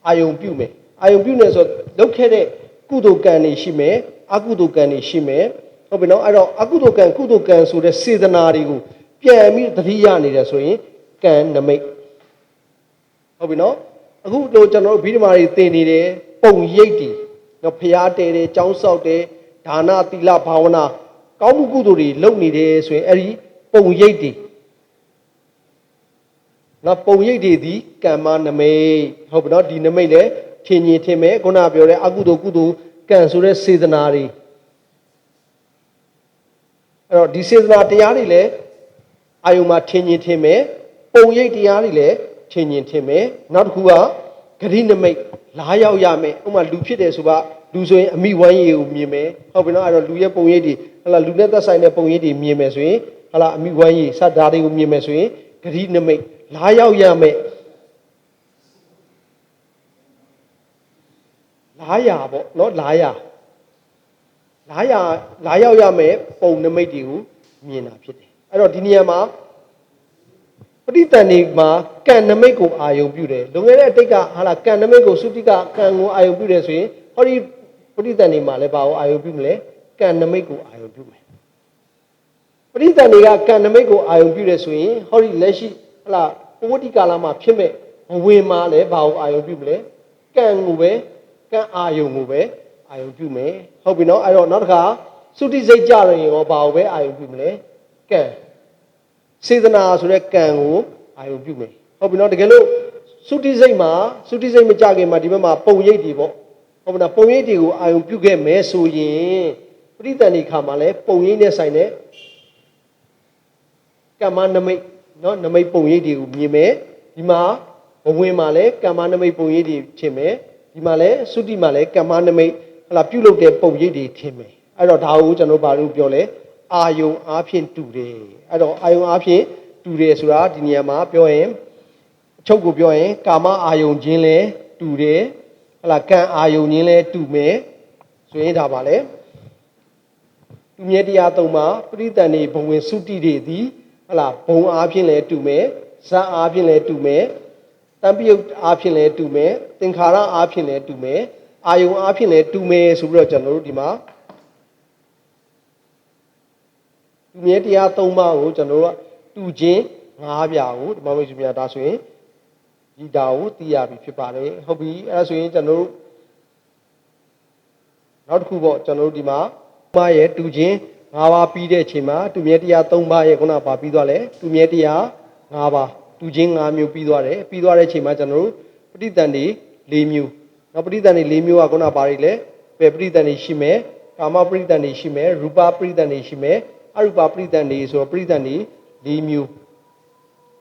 အာယုံပြုမယ်အာယုံပြုနေဆိုလုတ်ခဲ့တဲ့ကုသိုလ်ကံတွေရှိမယ်အကုသိုလ်ကံတွေရှိမယ်ဟုတ်ပြီနော်အဲ့တော့အကုသိုလ်ကံကုသိုလ်ကံဆိုတဲ့စေတနာတွေကိုပြန်ပြီးသတိရနေတယ်ဆိုရင်ကံနမိတ်ဟုတ်ပြီနော်အခုတို့ကျွန်တော်တို့ဘိဓမ္မာတွေသင်နေတယ်ပုံရိပ်တွေနော်ဖျားတဲတယ်ကျောင်းဆောက်တယ်ဒါနသီလဘာဝနာကောင်းမှုကုသိုလ်တွေလုပ်နေတယ်ဆိုရင်အဲ့ဒီပုံရိပ်တွေနော်ပုံရိပ်တွေဒီကမ္မနမိတ်ဟုတ်ပြီနော်ဒီနမိတ်လည်းထင်ရင်ထင်မယ်ခုနပြောတဲ့အကုသိုလ်ကုသိုလ်ကံဆိုတဲ့စေတနာတွေအဲ့တော့ဒီစေတနာတရားတွေလည်းအာယုံမှာထင်ရင်ထင်မယ်ပုံရိပ်တရားတွေလည်းထင်ရင်ထင်မယ်နောက်တစ်ခုကဂရိနမိတ်လားရောက်ရမယ်ဥပမာလူဖြစ်တယ်ဆိုပါလူဆိုရင်အမိဝမ်းရည်ကိုမြင်မယ်ဟုတ်ပြီနော်အဲ့တော့လူရဲ့ပုံရိပ်တွေဟလာလူနဲ့သက်ဆိုင်တဲ့ပုံရိပ်တွေမြင်မယ်ဆိုရင်ဟလာအမိဝမ်းရည်စတာတွေကိုမြင်မယ်ဆိုရင်ဂရိနမိတ်လားရောက်ရမယ်လားရပေါ့နော်လားရောက်ရမယ်ပုံနမိတ်တွေကိုမြင်တာဖြစ်တယ်အဲ့တော့ဒီနေရာမှာပဋိသန္ဓေမှာကံနမိတ်ကိုအာယုံပြုတယ်လွန်ခဲ့တဲ့အတိတ်ကဟာလာကံနမိတ်ကိုသုတိကကံကိုအာယုံပြုတယ်ဆိုရင်ဟောဒီပဋိသန္ဓေမှာလည်းဘာကိုအာယုံပြုမလဲကံနမိတ်ကိုအာယုံပြုမယ်ပဋိသန္ဓေကကံနမိတ်ကိုအာယုံပြုတယ်ဆိုရင်ဟောဒီလက်ရှိဟလာပဝတိကာလမှာဖြစ်မဲ့ဘဝင်မှာလည်းဘာကိုအာယုံပြုမလဲကံကိုပဲကံအာယုံကိုပဲအာယုံပြုမယ်ဟုတ်ပြီနော်အဲ့တော့နောက်တစ်ခါသုတိစိတ်ကြရင်ရောဘာကိုပဲအာယုံပြုမလဲကံစေတနာဆိုတဲ့ကံကိုအာယုံပြုမယ်ဟုတ်ပြီနော်တကယ်လို့သုတိစိတ်မကြခင်မှာဒီဘက်မှာပုံရိပ်တွေပေါ့ဟုတ်ပြီနော်ပုံရိပ်တွေကိုအာယုံပြုခဲ့မယ်ဆိုရင်ပဋိသန္ဓေခါမှာလည်းပုံရိပ်နဲ့ဆိုင်တဲ့ကမ္မနမိတ်နော်နမိတ်ပုံရိပ်တွေကိုမြင်မယ်ဒီမှာဘဝင်မှာလည်းကမ္မနမိတ်ပုံရိပ်တွေထင်မယ်ဒီမှာလည်းသုတိမှာလည်းကမ္မနမိတ်ဟလာပြုလုပ်တဲ့ပုံရိပ်တွေထင်မယ်အဲ့တော့ဒါကိုကျွန်တော်ဘာလို့ပြောလဲအာယုံအားဖြင့်တူတယ်အဲ့တော့အာယုံအားဖြင့်တူတယ်ဆိုတာဒီနေရာမှာပြောရင်အချုပ်ကိုပြောရင်ကာမအာယုံခြင်းလဲတူတယ်ဟလာကံအာယုံခြင်းလဲတူမယ်ဆိုရင်ဒါပါလေတူမြဲတရားသုံးပါပရိသန္ဓေဘဝင်သုတိတွေသည်ဟလာဘုံအားဖြင့်လဲတူမယ်ဇတ်အားဖြင့်လဲတူမယ်တံပယုတ်အားဖြင့်လဲတူမယ်သင်္ခါရအားဖြင့်လဲတူမယ်အာယုံအားဖြင့်လဲတူမယ်ဆိုပြီးတော့ကျွန်တော်တို့ဒီမှာတူမြဲတရား၃ပါးကိုကျွန်တော်တို့ကတူချင်း၅ပြာကိုဒီမှာမိတ်ဆွေများဒါဆိုရင်ဒီတာကိုသိရပြီဖြစ်ပါတယ်ဟုတ်ပြီအဲ့ဒါဆိုရင်ကျွန်တော်တို့နောက်တစ်ခုပေါ့ကျွန်တော်တို့ဒီမှာပါရဲ့တူချင်း၅ပါးပြီးတဲ့အချိန်မှာတူမြဲတရား၃ပါးရဲ့ခုနကပါပြီးသွားလဲတူမြဲတရား၅ပါးတူချင်း၅မျိုးပြီးသွားတယ်ပြီးသွားတဲ့အချိန်မှာကျွန်တော်တို့ပဋိသန္ဓေ၄မျိုးနောက်ပဋိသန္ဓေ၄မျိုးကခုနပါရီလဲပဲပဋိသန္ဓေရှိမယ်ကာမပဋိသန္ဓေရှိမယ်ရူပပဋိသန္ဓေရှိမယ်အရူပပရိသန္ဓေဆိုတော့ပရိသန္ဓေ၄မျိုး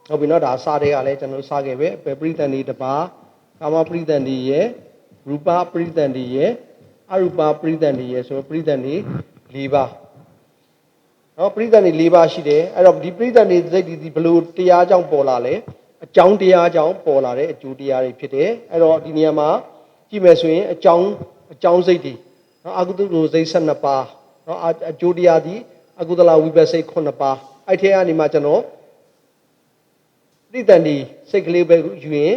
ဟုတ်ပြီနော်ဒါစားတဲ့ကလည်းကျွန်တော်စားခဲ့ပဲပရိသန္ဓေတစ်ပါးကာမပရိသန္ဓေရဲ့ရူပပရိသန္ဓေရဲ့အရူပပရိသန္ဓေရဲ့ဆိုတော့ပရိသန္ဓေ၄ပါးနော်ပရိသန္ဓေ၄ပါးရှိတယ်အဲ့တော့ဒီပရိသန္ဓေစိတ်ဒီဘလို့တရားကြောင့်ပေါ်လာလဲအကြောင်းတရားကြောင့်ပေါ်လာတဲ့အကျိုးတရားတွေဖြစ်တယ်အဲ့တော့ဒီနေရာမှာကြည့်မယ်ဆိုရင်အကြောင်းစိတ်တွေနော်အကုသိုလ်စိတ်12ပါးနော်အကျိုးတရားဒီအကုသလဝိပဿစိတ်9ပါးအဲ့ထဲကနေမှကျွန်တော်ပဋိသန္ဓေစိတ်ကလေးပဲယူရင်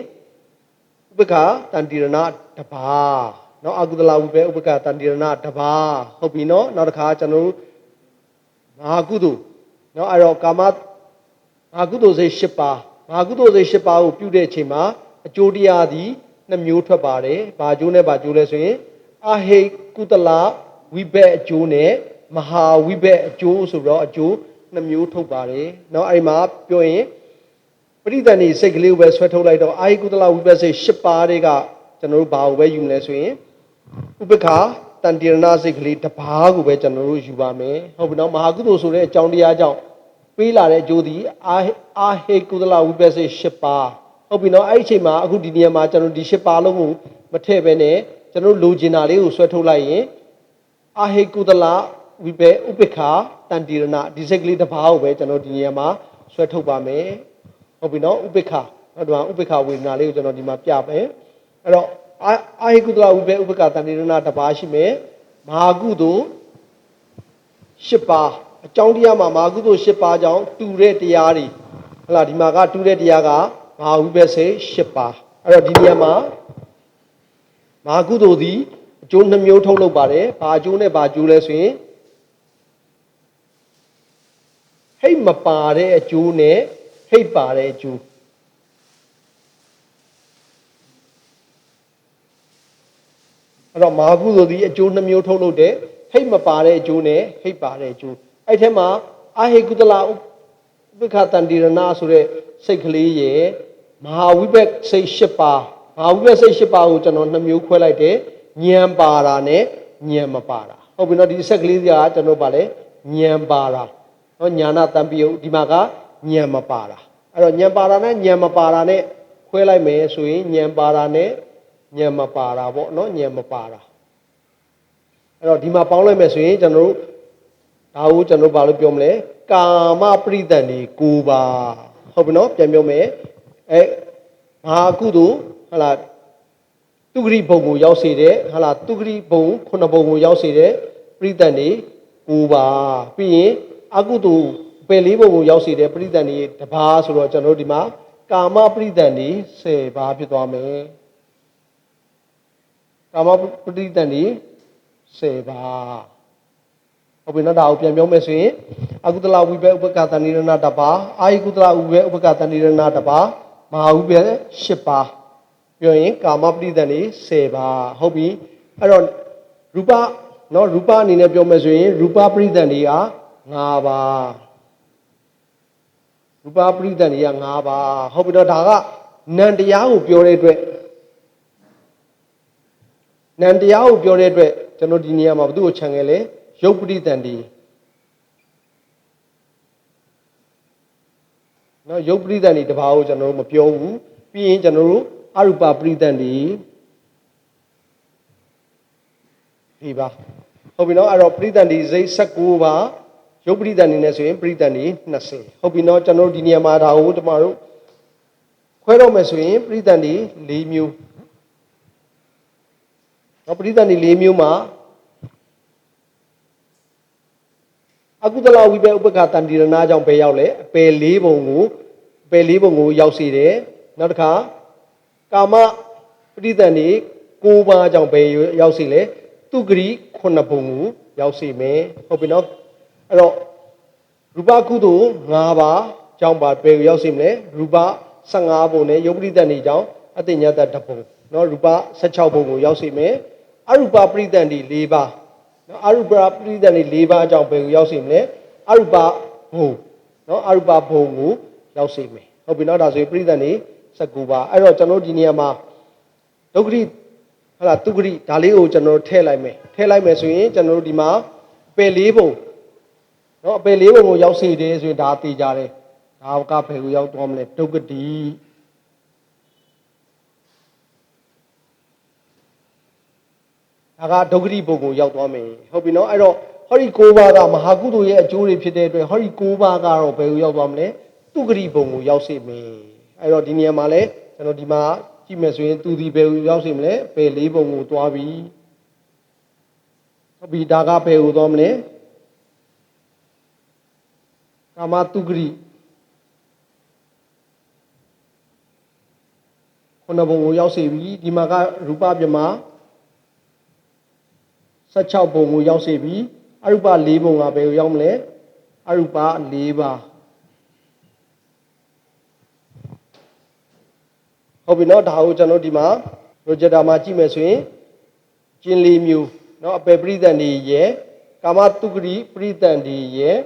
ဥပက္ခတန္တိရဏတစ်ပါးเนาะအကုသလဝိပဿဥပက္ခတန္တိရဏတစ်ပါးဟုတ်ပြီเนาะနောက်တစ်ခါကျွန်တော်ငါကုသိုလ်เนาะအဲ့တော့ကာမငါကုသိုလ်စိတ်10ပါးငါကုသိုလ်စိတ်10ပါးကိုပြုတဲ့အချိန်မှာအကျိုးတရားသည်2မျိုးထွက်ပါတယ်ဘာအကျိုးနဲ့ဘာအကျိုးလဲဆိုရင်အဟိကုသလဝိပဿအကျိုးနဲ့မဟာဝိဘက်အကျိုးဆိုတော့အကျိုး2မျိုးထုတ်ပါတယ်เนาะအဲ့မှာပြောရင်ပရိသန္ဓေစိတ်ကလေးကိုပဲဆွဲထုတ်လိုက်တော့အာဟိကုသလဝိဘက်စိတ်10ပါးတွေကကျွန်တော်တို့ဘာကိုပဲယူမလဲဆိုရင်ဥပက္ခတန္တိရဏစိတ်ကလေးတစ်ပါးကိုပဲကျွန်တော်တို့ယူပါမယ်ဟုတ်ပြီเนาะမဟာကုသိုလ်ဆိုတဲ့အကြောင်းတရားကြောင့်ပေးလာတဲ့အကျိုးဒီအာဟိကုသလဝိဘက်စိတ်10ပါးဟုတ်ပြီเนาะအဲ့ဒီအချိန်မှာအခုဒီနေရာမှာကျွန်တော်ဒီ10ပါးလုံးကိုမထည့်ဘဲနဲ့ကျွန်တော်လိုချင်တာလေးကိုဆွဲထုတ်လိုက်ရင်အာဟိကုသလ ဝိပေဥပိ္ပခာတန်တိရဏဒီစိတ်ကလေးတစ်ပါးကိုပဲကျွန်တော်ဒီနေရာမှာဆွဲထုတ်ပါမယ်ဟုတ်ပြီနော်ဥပိ္ပခာဒီမှာဥပိ္ပခာဝေဒနာလေးကိုကျွန်တော်ဒီမှာပြမယ်အဲ့တော့အာဟိကုသလဝိပေဥပိ္ပခာတန်တိရဏတစ်ပါးရှိမယ်မဟာကုသိုလ်၈ပါးအကြောင်းတရားမှာမဟာကုသိုလ်၈ပါးကြောင့်တူတဲ့တရားတွေဟလာဒီမှာကတူတဲ့တရားကမဟာဝိပဿနာ၈ပါးအဲ့တော့ဒီနေရာမှာမဟာကုသိုလ်သည်အကျိုးနှမျိုးထုတ်လုပ်ပါတယ်ဘာအကျိုးနဲ့ဘာအကျိုးလဲဆိုရင်ဟိတ်မပါတဲ့အကျိုးနဲ့ဟိတ်ပါတဲ့အကျိုးအဲ့တော့မဟာကုသိုလ်သည်အကျိုးနှမျိုးထုတ်လုပ်တယ်ဟိတ်မပါတဲ့အကျိုးနဲ့ဟိတ်ပါတဲ့အကျိုးအဲ့ထဲမှာအာဟိကုသလဥပိ္ပခာတန်တိရဏဆိုတဲ့စိတ်ကလေးရဲ့မဟာဝိပဿနာစိတ်၈ပါးမဟာဝိပဿနာစိတ်၈ပါးကိုကျွန်တော်နှမျိုးခွဲလိုက်တယ်ဉာဏ်ပါတာနဲ့ဉာဏ်မပါတာဟုတ်ပြီနော်ဒီစက်ကလေးကကျွန်တော်ပါလေဉာဏ်ပါတာနော်ဉာဏတံပိယဒီမှာကဉာဏ်မပါတာအဲ့တော့ဉာဏ်ပါတာနဲ့ဉာဏ်မပါတာနဲ့ခွဲလိုက်မယ်ဆိုရင်ဉာဏ်ပါတာနဲ့ဉာဏ်မပါတာပေါ့နော်ဉာဏ်မပါတာအဲ့တော့ဒီမှာပေါင်းလိုက်မယ်ဆိုရင်ကျွန်တော်တို့ဒါကိုကျွန်တော်ဘာလို့ပြောမလဲကာမပရိသတ်နေ9ပါဟုတ်ပြီနော်ပြန်ပြောမယ်အဲမဟာကုသိုလ်ဟလာတုဂရိဘုံကိုရောက်စေတဲ့ဟလာတုဂရိဘုံ9ဘုံကိုရောက်စေတဲ့ပရိသတ်နေ9ပါပြီးရင်အကုသိုလ်ပယ်4ဘုံကိုရောက်စေတဲ့ပရိသတ်နေတစ်ပါးဆိုတော့ကျွန်တော်တို့ဒီမှာကာမပရိသတ်နေ10ပါဖြစ်သွားမယ်ကာမပရိသတ်နေ10ပါဟုတ်ပြီနော်ဒါကိုပြန်ပြောမယ်ဆိုရင်အကုသလဝိပေဥပက္ခတဏိရဏတပါအာဟိကုသလဝိပေဥပက္ခတဏိရဏတပါမဟာဝိပေ10ပါပြောရင်ကာမပရိသတ်နေ10ပါဟုတ်ပြီအဲ့တော့ရူပနော်ရူပအနေနဲ့ပြောမယ်ဆိုရင်ရူပပရိသတ်တွေက5ပါရူပပရိသတ်တွေက5ပါဟုတ်ပြီတော့ဒါကနံတရားကိုပြောတဲ့အတွက်နံတရားကိုပြောတဲ့အတွက်ကျွန်တော်ဒီနေရာမှာဘယ်သူ့ကိုခြံခဲ့လဲရုပ်ပရိသတ်တွေနော်ရုပ်ပရိသတ်တွေတပါးကိုကျွန်တော်တို့မပြောဘူးပြီးရင်ကျွန်တော်တို့အရူပပရိသတ်တွေဒီပါဟုတ်ပြီနော်အဲ့တော့ပရိသတ်တွေစိတ်19ပါရုပ်ပရိသတ်နေနဲ့ဆိုရင်ပရိသတ်တွေ20ဟုတ်ပြီနော်ကျွန်တော်တို့ဒီနေရာမှာဒါကိုကျွန်တော်တို့ခွဲတော့မယ်ဆိုရင်ပရိသတ်တွေ4မျိုးနော်ပရိသတ်တွေ4မျိုးမှာအကုသလဝိပေဥပ္ပခာတန်တိရဏကြောင့်ပဲရောက်လေအပယ်၄ဘုံကိုရောက်စေတယ်နောက်တစ်ခါကာမပရိသတ်နေ9ပါးကြောင့်ပဲရောက်စေလေသူဂရိ9ဘုံကိုရောက်စေမယ်ဟုတ်ပြီနော်အဲ့တော့ရူပကုသိုလ်5ပါးကြောင့်ပါပဲရောက်စေမလဲရူပ15ဘုံနဲ့ယုတ်ပရိသတ်နေကြောင့်အတ္တညတတဘုံနော်ရူပ16ဘုံကိုရောက်စေမယ်အရူပပရိသတ်နေ4ပါးနော်အရူပပရိသတ်နေ4ပါးအကြောင်းပဲရောက်စေမလဲအရူပဘုံနော်အရူပဘုံကိုရောက်စေမယ်ဟုတ်ပြီနော်ဒါဆိုရင်ပရိသတ်နေ19ပါးအဲ့တော့ကျွန်တော်ဒီနေရာမှာဒုက္ခရိဟလာသူဂရိဒါလေးကိုကျွန်တော်ထည့်လိုက်မယ်ဆိုရင်ကျွန်တော်တို့ဒီမှာပယ်4ဘုံနော်ပယ်4ဘုံကိုရောက်စေတယ်ဆိုရင်ဒါသိကြတယ်ဒါကဘယ်ကိုရောက်သွားမလဲဒုက္ခတိဒါကဒုက္ခတိဘုံကိုရောက်သွားမယ်ဟုတ်ပြီနော်အဲ့တော့ဟောဒီ9ပါးကမဟာကုသိုလ်ရဲ့အကျိုးတွေဖြစ်တဲ့အတွက်ဟောဒီ9ပါးကတော့ဘယ်ကိုရောက်သွားမလဲသူဂရိဘုံကိုရောက်စေမယ်အဲ့တော့ဒီနေရာမှာလဲကျွန်တော်ဒီမှာကြည့်မယ်ဆိုရင်သူဒီဘယ်ကိုရောက်စေမလဲပယ်4ဘုံကိုသွားပြီဟုတ်ပြီဒါကဘယ်ကိုသွားမလဲကာမသူဂရိ9ဘုံကိုရောက်စေပြီဒီမှာကရူပပြမ16ဘုံကိုရောက်စေပြီအရူပ4ဘုံကဘယ်ကိုရောက်မလဲအရူပ4ပါဟုတ်ပြီနော်ဒါကိုကျွန်တော်ဒီမှာ projector မှာကြည့်မယ်ဆိုရင်ကျင်း4မျိုးနော်အပယ်ပရိသတ်တွေရဲ့ကာမတုဂရိပရိသတ်တွေရဲ့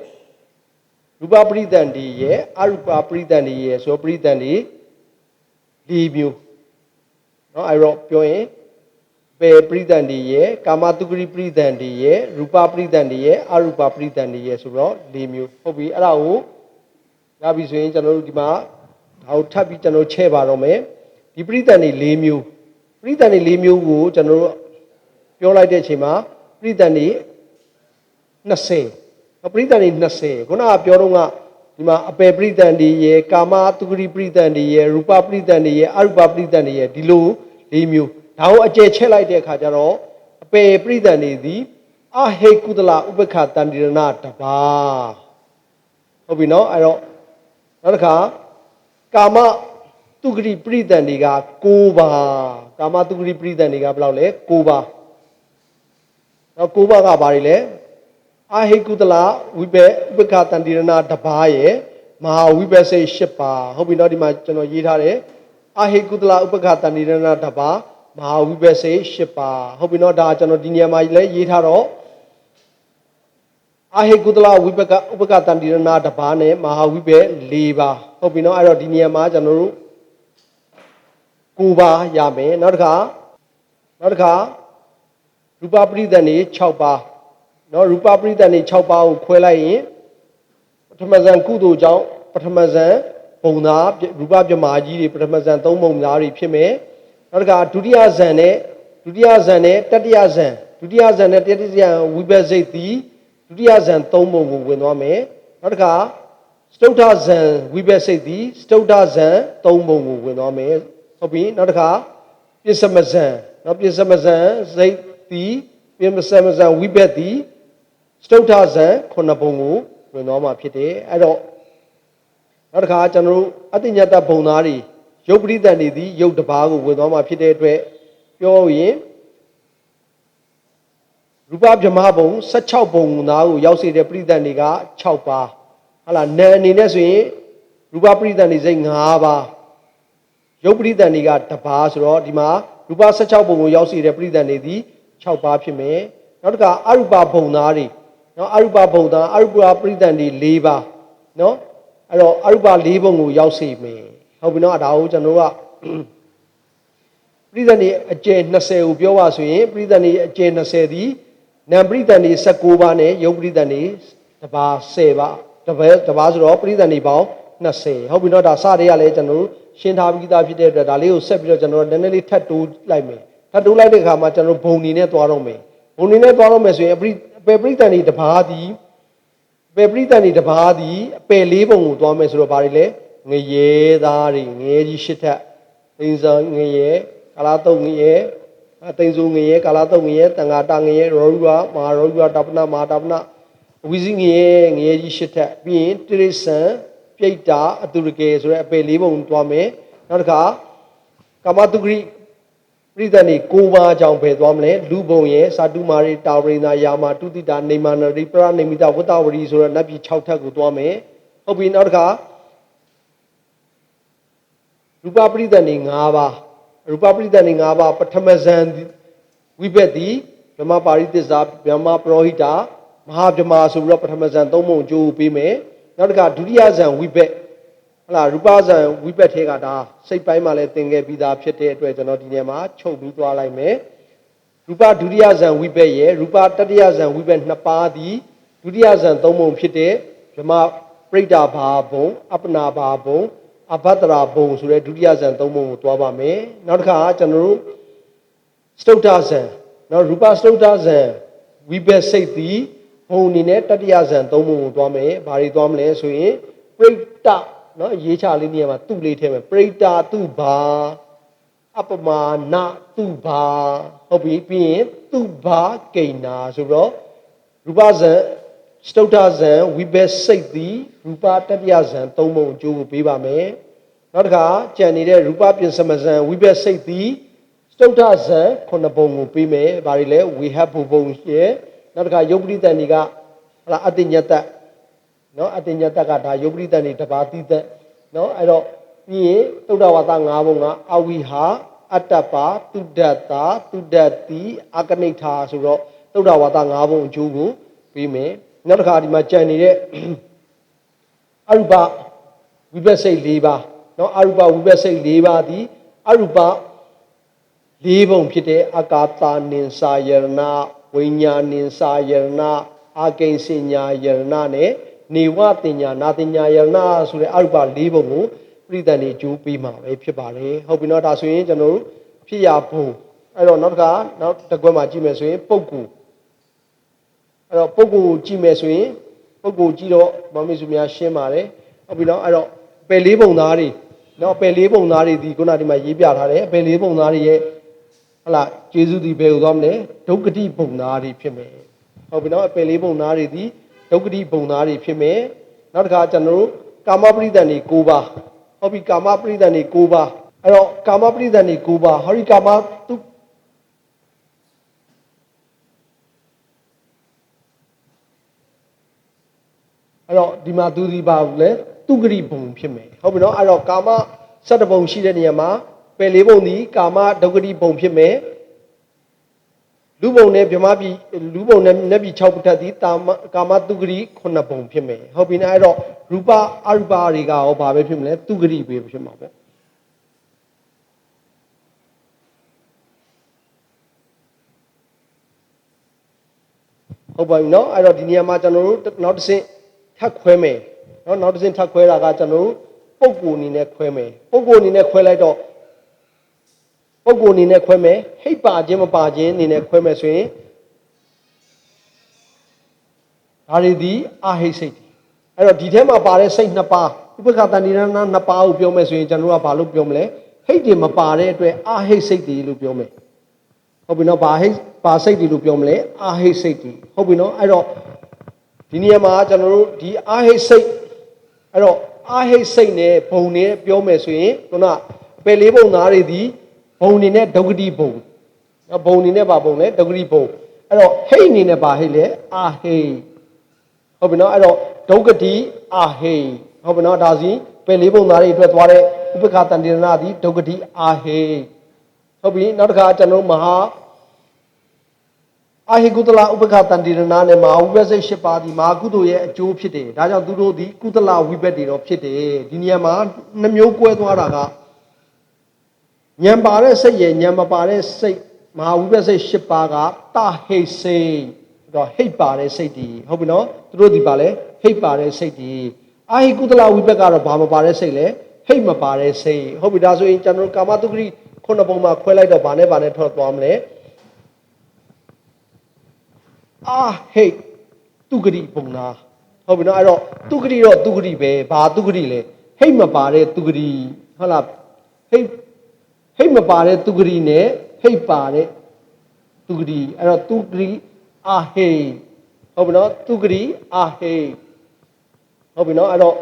ရူပပရိသတ်တွေရဲ့အရူပပရိသတ်တွေရဲ့ဆိုပရိသတ်တွေ4မျိုးနော်အဲ့တော့ပြောရင်ပယ်ပရိသတ်တွေရဲ့ကာမတုဂရိပရိသတ်တွေရဲ့ရူပပရိသတ်တွေရဲ့အရူပပရိသတ်တွေရဲ့ဆိုတော့4မျိုးဟုတ်ပြီအဲ့ဒါကိုရပြီဆိုရင်ကျွန်တော်တို့ဒီမှာဒါကိုထပ်ပြီးကျွန်တော်ချဲ့ပါတော့မယ်ဒီပရိသတ်တွေ4မျိုးပရိသတ်တွေ4မျိုးကိုကျွန်တော်တို့ပြောလိုက်တဲ့အချိန်မှာပရိသတ်တွေ 20ပရိသတ်တွေ20ခုနကပြောတော့ကဒီမှာအပယ်ပရိသတ်တွေရဲ့ကာမတုဂရိပရိသတ်တွေရဲ့ရူပပရိသတ်တွေရဲ့အရူပပရိသတ်တွေရဲ့ဒီလို၄မျိုးဒါကိုအကျယ်ချက်လိုက်တဲ့အခါကျတော့အပယ်ပရိသတ်တွေသည်အဟိကုသလဥပက္ခတန္တိရဏတပါဟုတ်ပြီနော်အဲ့တော့နောက်တစ်ခါကာမတုဂရိပရိသတ်တွေက9ပါးကာမတုဂရိပရိသတ်တွေကဘယ်လောက်လဲ9ပါးနော်9ပါးကဘာတွေလဲအဟိကုသလဝိဘက်ဥပက္ခတန္တိရဏတပါးရဲ့မဟာဝိဘက်စိတ်10ပါးဟုတ်ပြီနော်ဒီမှာကျွန်တော်ရေးထားတယ်အဟိကုသလဥပက္ခတန္တိရဏတပါးမဟာဝိဘက်စိတ်10ပါးဟုတ်ပြီနော်ဒါကျွန်တော်ဒီနေရာမှာလည်းရေးထားတော့အဟိကုသလဝိပကဥပကတန္တိရဏတပါးနဲ့မဟာဝိဘက်၄ပါးဟုတ်ပြီနော်အဲ့တော့ဒီနေရာမှာကျွန်တော်တို့9ပါးရမယ်နောက်တစ်ခါရူပပရိသတ်နေ6ပါးနော်ရူပပရိသတ်နေ6ပါးကိုခွဲလိုက်ရင်ပထမဇန်ကုသိုလ်ကြောင့်ပထမဇန်ဘုံသားရူပပြမာကြီးတွေပထမဇန်3ပုံသားတွေဖြစ်မယ်နောက်တစ်ခါဒုတိယဇန်နဲ့တတိယဇန်နဲ့တတိယဇန်ဝိဘက်စိတ်သည်ဒုတိယဇန်3ပုံကိုဝင်သွားမယ်နောက်တစ်ခါစတုထဇန်ဝိဘက်စိတ်သည်စတုထဇန်3ပုံကိုဝင်သွားမယ်ဟုတ်ပြီနောက်တစ်ခါပြစ္ဆမဇန်နော်ပြစ္ဆမဇန်စိတ်သည်ပြစ္ဆမဇန်ဝိဘက်သည်စတုထဇန်9ပုံကိုဝင်သွားမှာဖြစ်တယ်အဲ့တော့နောက်တစ်ခါကျွန်တော်တို့အတ္တညတဘုံသားတွေရုပ်ပရိသတ်တွေသည်ရုပ်တစ်ပါးကိုဝင်သွားမှာဖြစ်တဲ့အတွက်ပြောရင်ရူပဗြဟ္မဘုံ16ဘုံသားကိုရောက်စေတဲ့ပရိသတ်တွေက6ပါးဟုတ်လားနာအနေနဲ့ဆိုရင်ရူပပရိသတ်တွေစိတ်5ပါးရုပ်ပရိသတ်တွေက1ပါးဆိုတော့ဒီမှာရူပ16ဘုံကိုရောက်စေတဲ့ပရိသတ်တွေသည်6ပါးဖြစ်မယ်နောက်တစ်ခါအရူပဘုံသားတွေနော်အရူပဘုံသားအရူပပရိသတ်တွေ4ပါးနော်အဲ့တော့အရူပ4ဘုံကိုရောက်စေမယ်ဟုတ်ပြီနော်ဒါကိုကျွန်တော်တို့ကပရိသတ်တွေအကျယ်20ကိုပြောပါဆိုရင်ပရိသတ်တွေအကျယ်20သည်နံပရိသတ်နေ19ပါးနဲ့ယုတ်ပရိသတ်နေတပါး10ပါးတပါးဆိုတော့ပရိသတ်နေပေါင်း20ဟုတ်ပြီနော်ဒါစတွေကလည်းကျွန်တော်တို့ရှင်းထားပြီးသားဖြစ်တဲ့အတွက်ဒါလေးကိုဆက်ပြီးတော့ကျွန်တော်တို့နည်းနည်းလေးထပ်တိုးလိုက်မယ်ထပ်တိုးလိုက်တဲ့အခါမှာကျွန်တော်ဘုံနေနဲ့သွားတော့မယ်ဘုံနေနဲ့သွားတော့မယ်ဆိုရင်အပယ်ပရိသတ်နေတပါးသည်အပယ်ပရိသတ်နေတပါးသည်အပယ်၄ဘုံကိုသွားမယ်ဆိုတော့ဘာတွေလဲငရဲသားတွေငရဲကြီး8ထပ်သိန်းစောငရဲကာလာတုတ်ငရဲတိန်စုံငရဲကာလာတုတ်ငရဲတန်ဃာတငရဲရောရူဝမဟာရောရူဝတပနမဟာတပနဝိဇိငရဲကြီး8ထပ်ပြီးရင်တိရိစ္ဆန်ပြိတ္တာအတုရကေဆိုတဲ့အပယ်၄ဘုံသွားမယ်နောက်တစ်ခါကာမတုဂရိပရိသတ်နေ9ပါးကြောင့်ပဲသွားမလဲလူဘုံရဲ့စာတုမာရိတာဝရိနာယာမတုတိတာနေမနရိပရနေမိတဝတ္တဝရီဆိုတဲ့နတ်ပြည်6ထပ်ကိုသွားမယ်ဟုတ်ပြီနောက်တစ်ခါရူပပရိသတ်နေ5ပါးရူပပရိသတ်နေ5ပါးပထမဇန်ဝိဘက်သည်ဗြဟ္မပါရိသစ္စာဗြဟ္မပရောဟိတာမဟာဗြဟ္မာဆိုပြီးတော့ပထမဇန်3ပုံကျိုးပေးမယ်နောက်တစ်ခါဒုတိယဇန်ဝိဘက်ဟလာရူပဇန်ဝိဘက်ထဲကဒါစိတ်ပိုင်းမှာလည်းသင်ခဲ့ပြီးသားဖြစ်တဲ့အတွက်ကျွန်တော်ဒီနေ့မှာချုပ်ပြီးသွားလိုက်မယ်ရူပဒုတိယဇန်ဝိဘက်ရဲ့ရူပတတိယဇန်ဝိဘက်2ပါးသည်ဒုတိယဇန်3ပုံဖြစ်တဲ့ဗြဟ္မပရိဒာဘာဘုံအပနာဘာဘုံအဘဒရာဘုံဆိုတဲ့ဒုတိယဇန်3ပုံကိုသွားပါမယ်နောက်တစ်ခါကျွန်တော်တို့စတုတ္ထဇန်နော်ရူပစတုတ္ထဇန်ဝိဘက်စိတ်သည်ဘုံအနေနဲ့တတိယဇန်3ပုံကိုသွားမယ်ဘာတွေသွားမလဲဆိုရင်ပရိတနော်ရေးချလေးနေရာမှာသူ့လေးထဲမှာပရိတာသူဘာအပမာနသူဘာဟုတ်ပြီပြီးရင်သူဘာကိဏာဆိုတော့ရူပဇန်စတုတ္ထဇန်ဝိဘက်စိတ်သည်ရူပတတိယဇန်3ပုံအကျိုးကိုပေးပါမယ်နောက်တစ်ခါကြံနေတဲ့ရူပပြင်စမဇန်ဝိဘက်စိတ်သည်စတုတ္ထဇန်9ပုံကိုပေးမယ်ဘာတွေလဲဝေဟဘုံရဲ့နောက်တစ်ခါယုတ်ပရိသတ်တွေကဟလာအတ္တညတနော်အတ္တညတကဒါယုတ်ပရိသတ်တွေတပါးတိသက်နော်အဲ့တော့ပြီးရင်သုဒ္ဓဝါဒ5ပုံကအဝိဟာအတ္တပါတုဒ္ဒတာတုဒ္ဒတိအကနိဋ္ဌာဆိုတော့သုဒ္ဓဝါဒ5ပုံအကျိုးကိုပေးမယ်နောက်တစ်ခါဒီမှာကြံနေတဲ့အရူပဝိပဿစိတ်၄ပါးနော်အရူပဝိပဿစိတ်၄ပါးသည်အရူပ၄ပုံဖြစ်တဲ့အကာတာနိစာယရဏဝိညာနိစာယရဏအာကိဉ္စညာယရဏနဲ့နေဝတင်ညာနာတင်ညာယရဏဆိုတဲ့အရူပ၄ပုံကိုပြိတ္တန်နေကျိုးပေးမှာပဲဖြစ်ပါတယ်ဟုတ်ပြီနော်ဒါဆိုရင်ကျွန်တော်တို့ဖြစ်ရဘုံအဲ့တော့နောက်တစ်ခါနောက်တစ်ခွက်မှာကြည့်မယ်ဆိုရင်ပုဂ္ဂိုလ် တော့ပုဂ္ဂိုလ်ကြည့်မယ်ဆိုရင်ပုဂ္ဂိုလ်ကြည့်တော့မမေစုများရှင်းပါတယ်ဟုတ်ပြီနော်အဲ့တော့ပယ်လေးပုံသားတွေနော်ပယ်လေးပုံသားတွေဒီခုနဒီမှာရေးပြထားတယ်ပယ်လေးပုံသားတွေရဲ့ဟုတ်လားကျေးဇူးဒီဘယ်လိုသွားမလဲဒုက္ခတိပုံသားတွေဖြစ်မယ်ဟုတ်ပြီနော်ပယ်လေးပုံသားတွေဒီဒုက္ခတိပုံသားတွေဖြစ်မယ်နောက်တစ်ခါကျွန်တော်တို့ကာမပရိသတ်တွေ9ပါးဟုတ်ပြီကာမပရိသတ်တွေ9ပါးအဲ့တော့ကာမပရိသတ်တွေ9ပါးဟောဒီကာမသူအဲ့တော့ဒီမှာသူဒီပါဘူးလေသူဂရိဘုံဖြစ်မယ်ဟုတ်ပြီနော်အဲ့တော့ကာမ7ဘုံရှိတဲ့နေရာမှာပယ်လေးဘုံဒီကာမဒုက္ခတိဘုံဖြစ်မယ်လူဘုံနဲ့ဗြဟ္မပြည်လူဘုံနဲ့နတ်ပြည်6ပဋ္ဌတ်ဒီကာမသူဂရိ9ဘုံဖြစ်မယ်ဟုတ်ပြီနော်အဲ့တော့ရူပအရူပတွေကရောဘာပဲဖြစ်မလဲသူဂရိပဲဖြစ်မှာပေါ့ဟုတ်ပါပြီနော်အဲ့တော့ဒီနေရာမှာကျွန်တော်တို့နောက်တစ်ဆင့်ထပ်ခွဲမယ်နော်နောက်တစ်ဆင့်ထပ်ခွဲတာကကျွန်တော်တို့ပုံကိုအနေနဲ့ခွဲမယ်ပုံကိုအနေနဲ့ခွဲလိုက်တော့ပုံကိုအနေနဲ့ခွဲမယ်ဟိတ်ပါခြင်းမပါခြင်းအနေနဲ့ခွဲမယ်ဆိုရင်ဒါတွေဒီအာဟိတ်စိတ်အဲ့တော့ဒီထဲမှာပါတဲ့စိတ်2ပါးဥပက္ခတဏိရဏ2ပါးကိုပြောမယ်ဆိုရင်ကျွန်တော်တို့ကဘာလို့ပြောမလဲဟိတ်တွေမပါတဲ့အတွက်အာဟိတ်စိတ်တွေလို့ပြောမယ်ဟုတ်ပြီနော်ဘာဟိတ်ပါစိတ်တွေလို့ပြောမလဲအာဟိတ်စိတ်တွေဟုတ်ပြီနော်အဲ့တော့ဒီနေရာမှာကျွန်တော်တို့ဒီအာဟိတ်စိတ်အဲ့တော့အာဟိတ်စိတ်နဲ့ဘုံနဲ့ပြောမယ်ဆိုရင်ခုနပယ်လေးဘုံသားတွေဒီဘုံနေနဲ့ဒုက္ခတိဘုံဘုံနေနဲ့ပါဘုံလဲဒုက္ခတိဘုံအဲ့တော့ဟိတ်နေနဲ့ပါဟိတ်လဲအာဟိတ်ဟုတ်ပြီနော်အဲ့တော့ဒုက္ခတိအာဟိတ်ဟုတ်ပြီနော်ဒါစီပယ်လေးဘုံသားတွေအတွက်သွားတဲ့ဥပက္ခတန္တိရဏဒီဒုက္ခတိအာဟိတ်ဟုတ်ပြီနောက်တစ်ခါကျွန်တော်မဟာအာဟိကုသလဥပက္ခတန္တိရဏနဲ့မဟာဝိပဿနာ8ပါးဒီမဟာကုသိုလ်ရဲ့အကျိုးဖြစ်တယ်ဒါကြောင့်သူတို့ဒီကုသလဝိပဿတွေတော့ဖြစ်တယ်ဒီနေရာမှာ2မျိုးကွဲသွားတာကဉာဏ်ပါတဲ့စိတ်ရဲ့ဉာဏ်မပါတဲ့စိတ်မဟာဝိပဿနာ8ပါးကတဟိတ်စိတ်တော့ဟိတ်ပါတဲ့စိတ်တွေဟုတ်ပြီနော်သူတို့ဒီပါလဲဟိတ်ပါတဲ့စိတ်တွေအာဟိကုသလဝိပဿကတော့ဘာမပါတဲ့စိတ်လဲဟိတ်မပါတဲ့စိတ်ဟုတ်ပြီဒါဆိုရင်ကျွန်တော်ကာမတုဂရိ9ပုံမှာခွဲလိုက်တော့ဗာနဲ့ထွက်သွားမလဲအာဟိတ်သူဂရိပုံနာဟုတ်ပြီနော်အဲ့တော့သူဂရိတော့သူဂရိပဲဘာသူဂရိလဲဟိတ်မပါတဲ့သူဂရိဟုတ်လားဟိတ်မပါတဲ့သူဂရိနဲ့ဟိတ်ပါတဲ့သူဂရိအဲ့တော့သူဂရိအာဟိတ်ဟုတ်ပြီနော်သူဂရိအာဟိတ်ဟုတ်ပြီနော်အဲ့တော့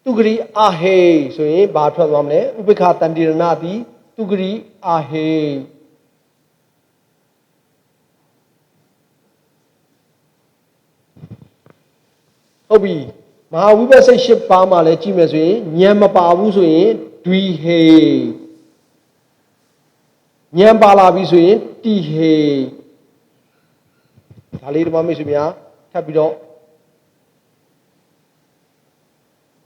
သူဂရိအာဟိတ်ဆိုရင်ဘာထွက်သွားမလဲဥပက္ခတန္တိရဏတိသူဂရိအာဟိတ်ဟုတ်ပြီမဟာဝိပဿနာ8ပါးမှာလည်းကြည့်မယ်ဆိုရင်ဉာဏ်မပါဘူးဆိုရင်ဒွိဟေဉာဏ်ပါလာပြီဆိုရင်တိဟေဒါလေးဒီမှာမိတ်ဆွေများထပ်ပြီးတော့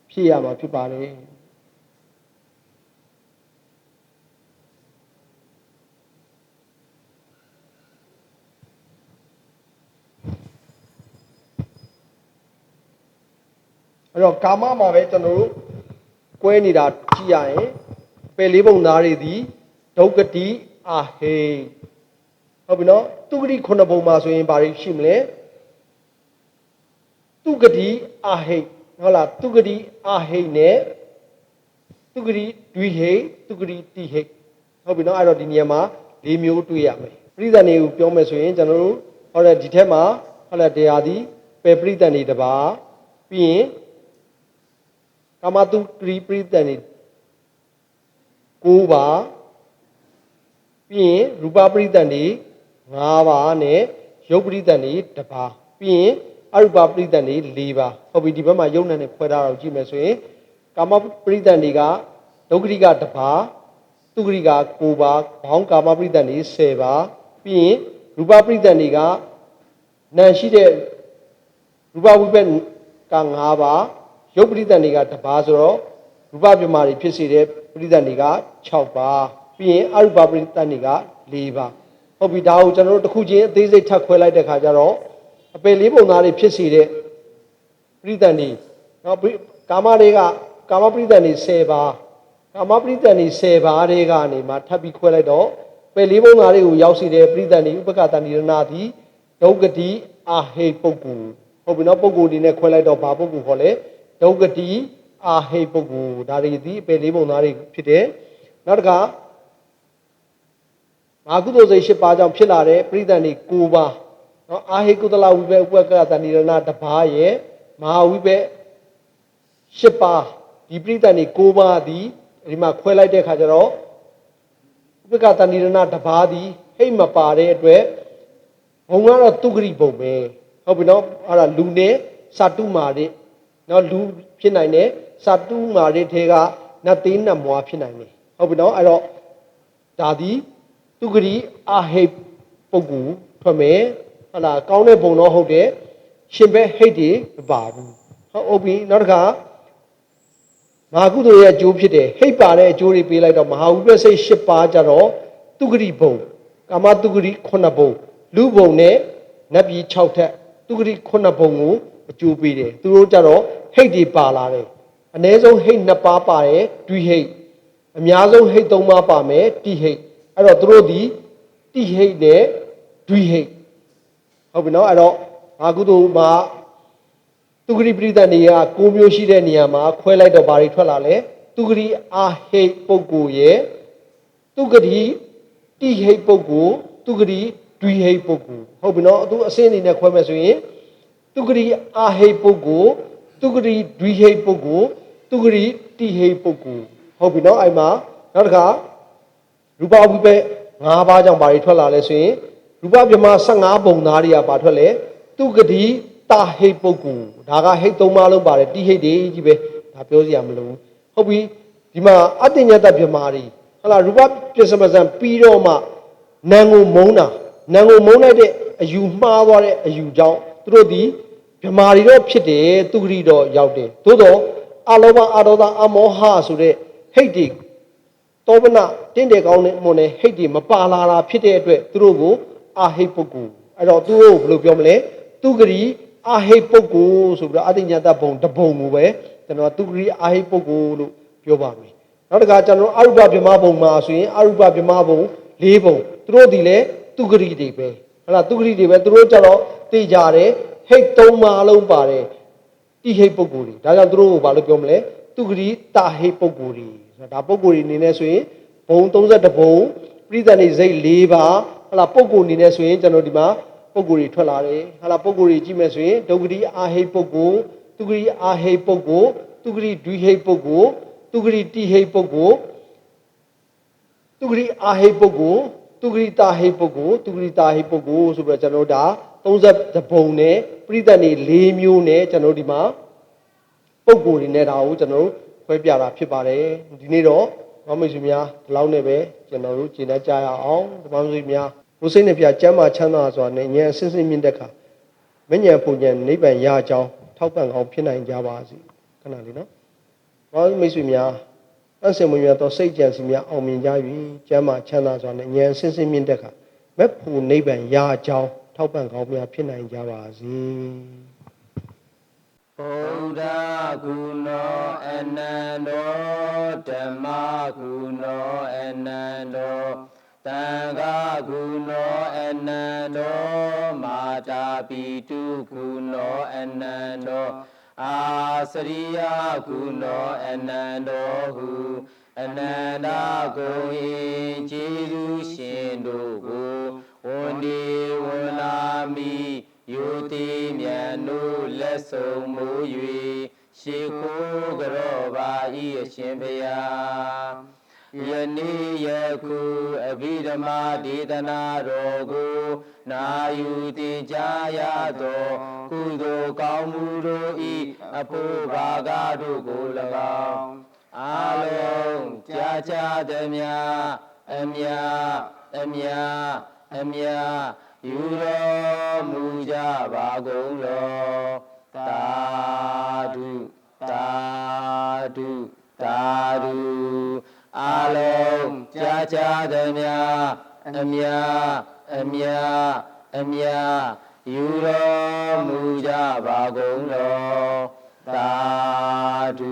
ဖြည့်ရမှာဖြစ်ပါတယ်အဲ့တော့ကာမမှာပဲကျွန်တော်တို့ကွဲနေတာကြည့်ရရင်ပယ်လေးပုံသားတွေဒီဒုက္ခတိအာဟိဟုတ်ပြီနော်သူဂတိ9ပုံမှာဆိုရင်ဘာတွေရှိမလဲသူဂတိအာဟိဟုတ်လားသူဂတိအာဟိနဲ့သူဂတိဒွိဟိသူဂတိတိဟိဟုတ်ပြီနော်အဲ့တော့ဒီနေရာမှာ၄မျိုးတွေ့ရမယ်ပရိသတ်တွေကိုပြောမယ်ဆိုရင်ကျွန်တော်တို့ဟောတဲ့ဒီထက်မှာဟောတဲ့တရားဒီပယ်ပရိသတ်တွေတပါပြီးရင်ကာမတုဂရိပရိသတ်တွေ9ပါးပြီးရင်ရူပပရိသတ်တွေ5ပါးနဲ့ရုပ်ပရိသတ်တွေ1ပါးပြီးရင်အရူပပရိသတ်တွေ4ပါးဟုတ်ပြီဒီဘက်မှာယုံနဲ့ခွဲထားတော့ကြည့်မယ်ဆိုရင်ကာမပရိသတ်တွေကဒုက္ခရိက1ပါးသူဂရိက9ပါးဘောင်းကာမပရိသတ်တွေ10ပါးပြီးရင်ရူပပရိသတ်တွေကနာရှိတဲ့ရူပဝိပက်က5ပါးရုပ်ပရိသတ်တွေက1ပါးဆိုတော့ရူပပြမာတွေဖြစ်စေတဲ့ပရိသတ်တွေက6ပါးပြီးရင်အရူပပရိသတ်တွေက4ပါးဟုတ်ပြီဒါကိုကျွန်တော်တို့တစ်ခုချင်းအသေးစိတ်ထပ်ခွဲလိုက်တဲ့ခါကျတော့အပယ်လေးပုံသားတွေဖြစ်စေတဲ့ပရိသတ်တွေနော်ကာမတွေကကာမပရိသတ်တွေ10ပါးကာမပရိသတ်တွေ10ပါးတွေကနေမှထပ်ပြီးခွဲလိုက်တော့ပယ်လေးပုံသားတွေကိုရောက်စေတဲ့ပရိသတ်တွေဥပက္ခတန္တိရဏသည် ဒုက္ကတိအာဟိပုဂ္ဂိုလ်ဟုတ်ပြီနော်ပုဂ္ဂိုလ်ဒီနဲ့ခွဲလိုက်တော့ဘာပုဂ္ဂိုလ်ခေါ်လဲဒုက္ကတိအာဟိပုဂ္ဂိုလ်ဒါတွေဒီအပေလေးပုံသားတွေဖြစ်တယ်နောက်တစ်ခါမာကုသိုလ်စိတ်၈ပါးကြောင့်ဖြစ်လာတဲ့ပရိသတ်တွေ၉ပါးနော်အာဟိကုသလဝိဘက်ဥပကတဏိရဏတစ်ပါးရဲ့မဟာဝိဘက်၈ပါးဒီပရိသတ်တွေ၉ပါးဒီဒီမှာခွဲလိုက်တဲ့အခါကျတော့ဥပကတဏိရဏတစ်ပါးဒီဟိတ်မပါတဲ့အတွက်ဘုံကတော့တုဂရိဘုံပဲဟုတ်ပြီနော်အဲ့ဒါလူနဲ့စာတုမာတွေနော်လူဖြစ်နိုင်တယ်စာတုမာတွေထဲကနတ်သေးနတ်မွားဖြစ်နိုင်တယ်ဟုတ်ပြီနော်အဲ့တော့ဒါဒီတုဂရိအာဟိပုဂ္ဂိုလ်ထွက်မယ်ဟုတ်လားကောင်းတဲ့ဘုံတော့ဟုတ်တယ်ရှင်ဘက်ဟိတ်တွေမပါဘူးဟုတ်ပြီနောက်တစ်ခါမဟာကုသိုလ်ရဲ့အကျိုးဖြစ်တယ်ဟိတ်ပါတဲ့အကျိုးတွေပေးလိုက်တော့မဟာဝိပ္ပစိတ်၈ပါးကြတော့တုဂရိဘုံကာမတုဂရိ9ဘုံလူဘုံနဲ့နတ်ပြည်6ထက်တုဂရိ9ဘုံကိုအကျိုးပေးတယ်သူတို့ကြတော့ဟိတ်တွေပါလာတယ်အ ਨੇ ဆုံးဟိတ်2ပါးပါတယ်တွိဟိတ်အများဆုံးဟိတ်3ပါးပါမယ်တိဟိတ်အဲ့တော့သူတို့ဒီတိဟိတ်နဲ့တွိဟိတ်ဟုတ်ပြီနော်အဲ့တော့မဟာကုသိုလ်မှာတုဂရိပရိသတ်နေရာ9မျိုးရှိတဲ့နေရာမှာခွဲလိုက်တော့ဘာတွေထွက်လာလဲတုဂရိအာဟိတ်ပုဂ္ဂိုလ်ရဲ့တုဂရိတိဟိတ်ပုဂ္ဂိုလ်တုဂရိဒွိဟိတ်ပုဂ္ဂိုလ်ဟုတ်ပြီနော်သူအစင်းအနေနဲ့ခွဲမယ်ဆိုရင်တုဂရိအာဟိတ်ပုဂ္ဂိုလ်တုဂရိဒွိဟိတ်ပုဂ္ဂိုလ်တုဂရိတိဟိတ်ပုဂ္ဂိုလ်ဟုတ်ပြီနော်အဲ့မှာနောက်တစ်ခါရူပဝိပက်5ပါးကြောင့်ဘာတွေထွက်လာလဲဆိုရင်ရူပဗြဟ္မ15ဘုံသားတွေကဘာထွက်လဲတုဂတိတာဟိတ်ပုဂ္ဂိုလ်ဒါကဟိတ်3ပါးလုံးပါတယ်တိဟိတ်တွေကြီးပဲဒါပြောစရာမလိုဘူးဟုတ်ပြီဒီမှာအတ္တညတဗြဟ္မာတွေဟုတ်လားရူပပစ္စမဇံပြီးတော့မှနံကိုမုန်းတာနံကိုမုန်းလိုက်တဲ့အယူမှားသွားတဲ့အယူကြောင့်သူတို့ဒီဗြဟ္မာတွေတော့ဖြစ်တယ်သူဂရိတော့ရောက်တယ်သို့တော့အလောဘအာဒေါသအမောဟဆိုတဲ့ဟိတ်တွေတောပနတင့်တယ်ကောင်းတဲ့မွန်နဲ့ဟိတ်တွေမပါလာတာဖြစ်တဲ့အတွက်သူတို့ကိုအာဟိတ်ပုဂ္ဂိုလ်အဲ့တော့သူတို့ဘယ်လိုပြောမလဲသူဂရိအာဟိတ်ပုဂ္ဂိုလ်ဆိုပြီးတော့အတ္တညတဘုံတဘုံကိုပဲကျွန်တော်သူဂရိအာဟိတ်ပုဂ္ဂိုလ်လို့ပြောပါမယ်နောက်တစ်ခါကျွန်တော်အရူပဗြဟ္မာဘုံမှာဆိုရင်အရူပဗြဟ္မာဘုံ၄ဘုံသူတို့ဒီလေသူဂရိတွေပဲဟုတ်လားသူဂရိတွေပဲသူတို့ကြတော့သိကြတယ်ဟိတ်3ပါးလုံးပါတယ်တိဟိတ်ပုဂ္ဂိုလ်တွေဒါကြောင့်သူတို့ကိုဘာလို့ပြောမလဲသူဂရိတာဟိတ်ပုဂ္ဂိုလ်တွေဒါပုဂ္ဂိုလ်တွေအနေနဲ့ဆိုရင်ဘုံ32ဘုံပြိဿနေစိတ်4ပါးဟုတ်လားပုဂ္ဂိုလ်အနေနဲ့ဆိုရင်ကျွန်တော်ဒီမှာပုဂ္ဂိုလ်တွေထွက်လာတယ်ဟာလားပုဂ္ဂိုလ်တွေကြည့်မယ်ဆိုရင်ဒုက္ခတိအာဟိပုဂ္ဂိုလ်သူဂရိအာဟိပုဂ္ဂိုလ်သူဂရိဒွိဟိပုဂ္ဂိုလ်သူဂရိတိဟိပုဂ္ဂိုလ်သူဂရိအာဟိပုဂ္ဂိုလ်သူဂရိတာဟိပုဂ္ဂိုလ်သူဂရိတာဟိပုဂ္ဂိုလ်ဆိုပြီးတော့ကျွန်တော်ဒါ30ဘုံနဲ့ပြိဿနေ4မျိုးနဲ့ကျွန်တော်ဒီမှာပုဂ္ဂိုလ်တွေနဲ့ဒါကိုကျွန်တော်ခွဲပြတာဖြစ်ပါတယ်ဒီနေ့တော့ဓမ္မမိတ်ဆွေများဒီလောက်နဲ့ပဲကျွန်တော်တို့ကျေနပ်ကြရအောင်ဓမ္မမိတ်ဆွေများဘုစိတ်နဲ့ပြကျမ်းမာချမ်းသာစွာနဲ့ဉာဏ်အစစ်စစ်မြင့်တဲ့ခါမဉဏ်ပူဉဏ်နိဗ္ဗာန်ရကြောင်းထောက်ပံ့ကောင်းဖြစ်နိုင်ကြပါစေခဏလေးနော်ဓမ္မမိတ်ဆွေများအဆင်မွေများသောစိတ်ကြံစီများအောင်မြင်ကြ၍ကျမ်းမာချမ်းသာစွာနဲ့ဉာဏ်အစစ်စစ်မြင့်တဲ့ခါမက်ဖူနိဗ္ဗာန်ရကြောင်းထောက်ပံ့ကောင်းများဖြစ်နိုင်ကြပါစေဗုဒ္ဓဂုဏောအနန္တောဓမ္မဂုဏောအနန္တောသံဃာဂုဏောအနန္တောမာတာပိတုဂုဏောအနန္တောအာစရိယဂုဏောအနန္တောဟုအနန္တဂုံဤကျေးဇူးရှင်တို့ကိုဝန်ဒီဝန်လာမိယုတိမြတ်တို့လက်ဆုံးမူ၍ရှေခိုးကြောပါဤအရှင်ဘုရားယနေ့ယခုအဘိဓမ္မာဒေသနာတော်ကိုနာယူတင်ကြားရသောကုသိုလ်ကောင်းမှုတို့ဤအဖို့ဘာကတို့ကို၎င်းအာလုံးကြာကြာသည်များအမြအမြအမြယူတော်မူကြပါကုန်လောသာဓုသာဓုသာဓုအာလုံးကြာကြာသည်များအမြအမြအမြယူတော်မူကြပါကုန်လောသာဓု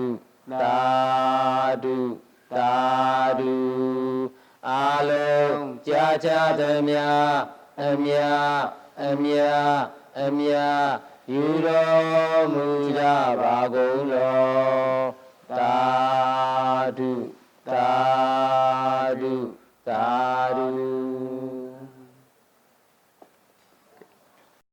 သာဓုသာဓုအာလုံးကြာကြာသည်များအမြအ မြအမြယူတော်မူကြပါကုန်လော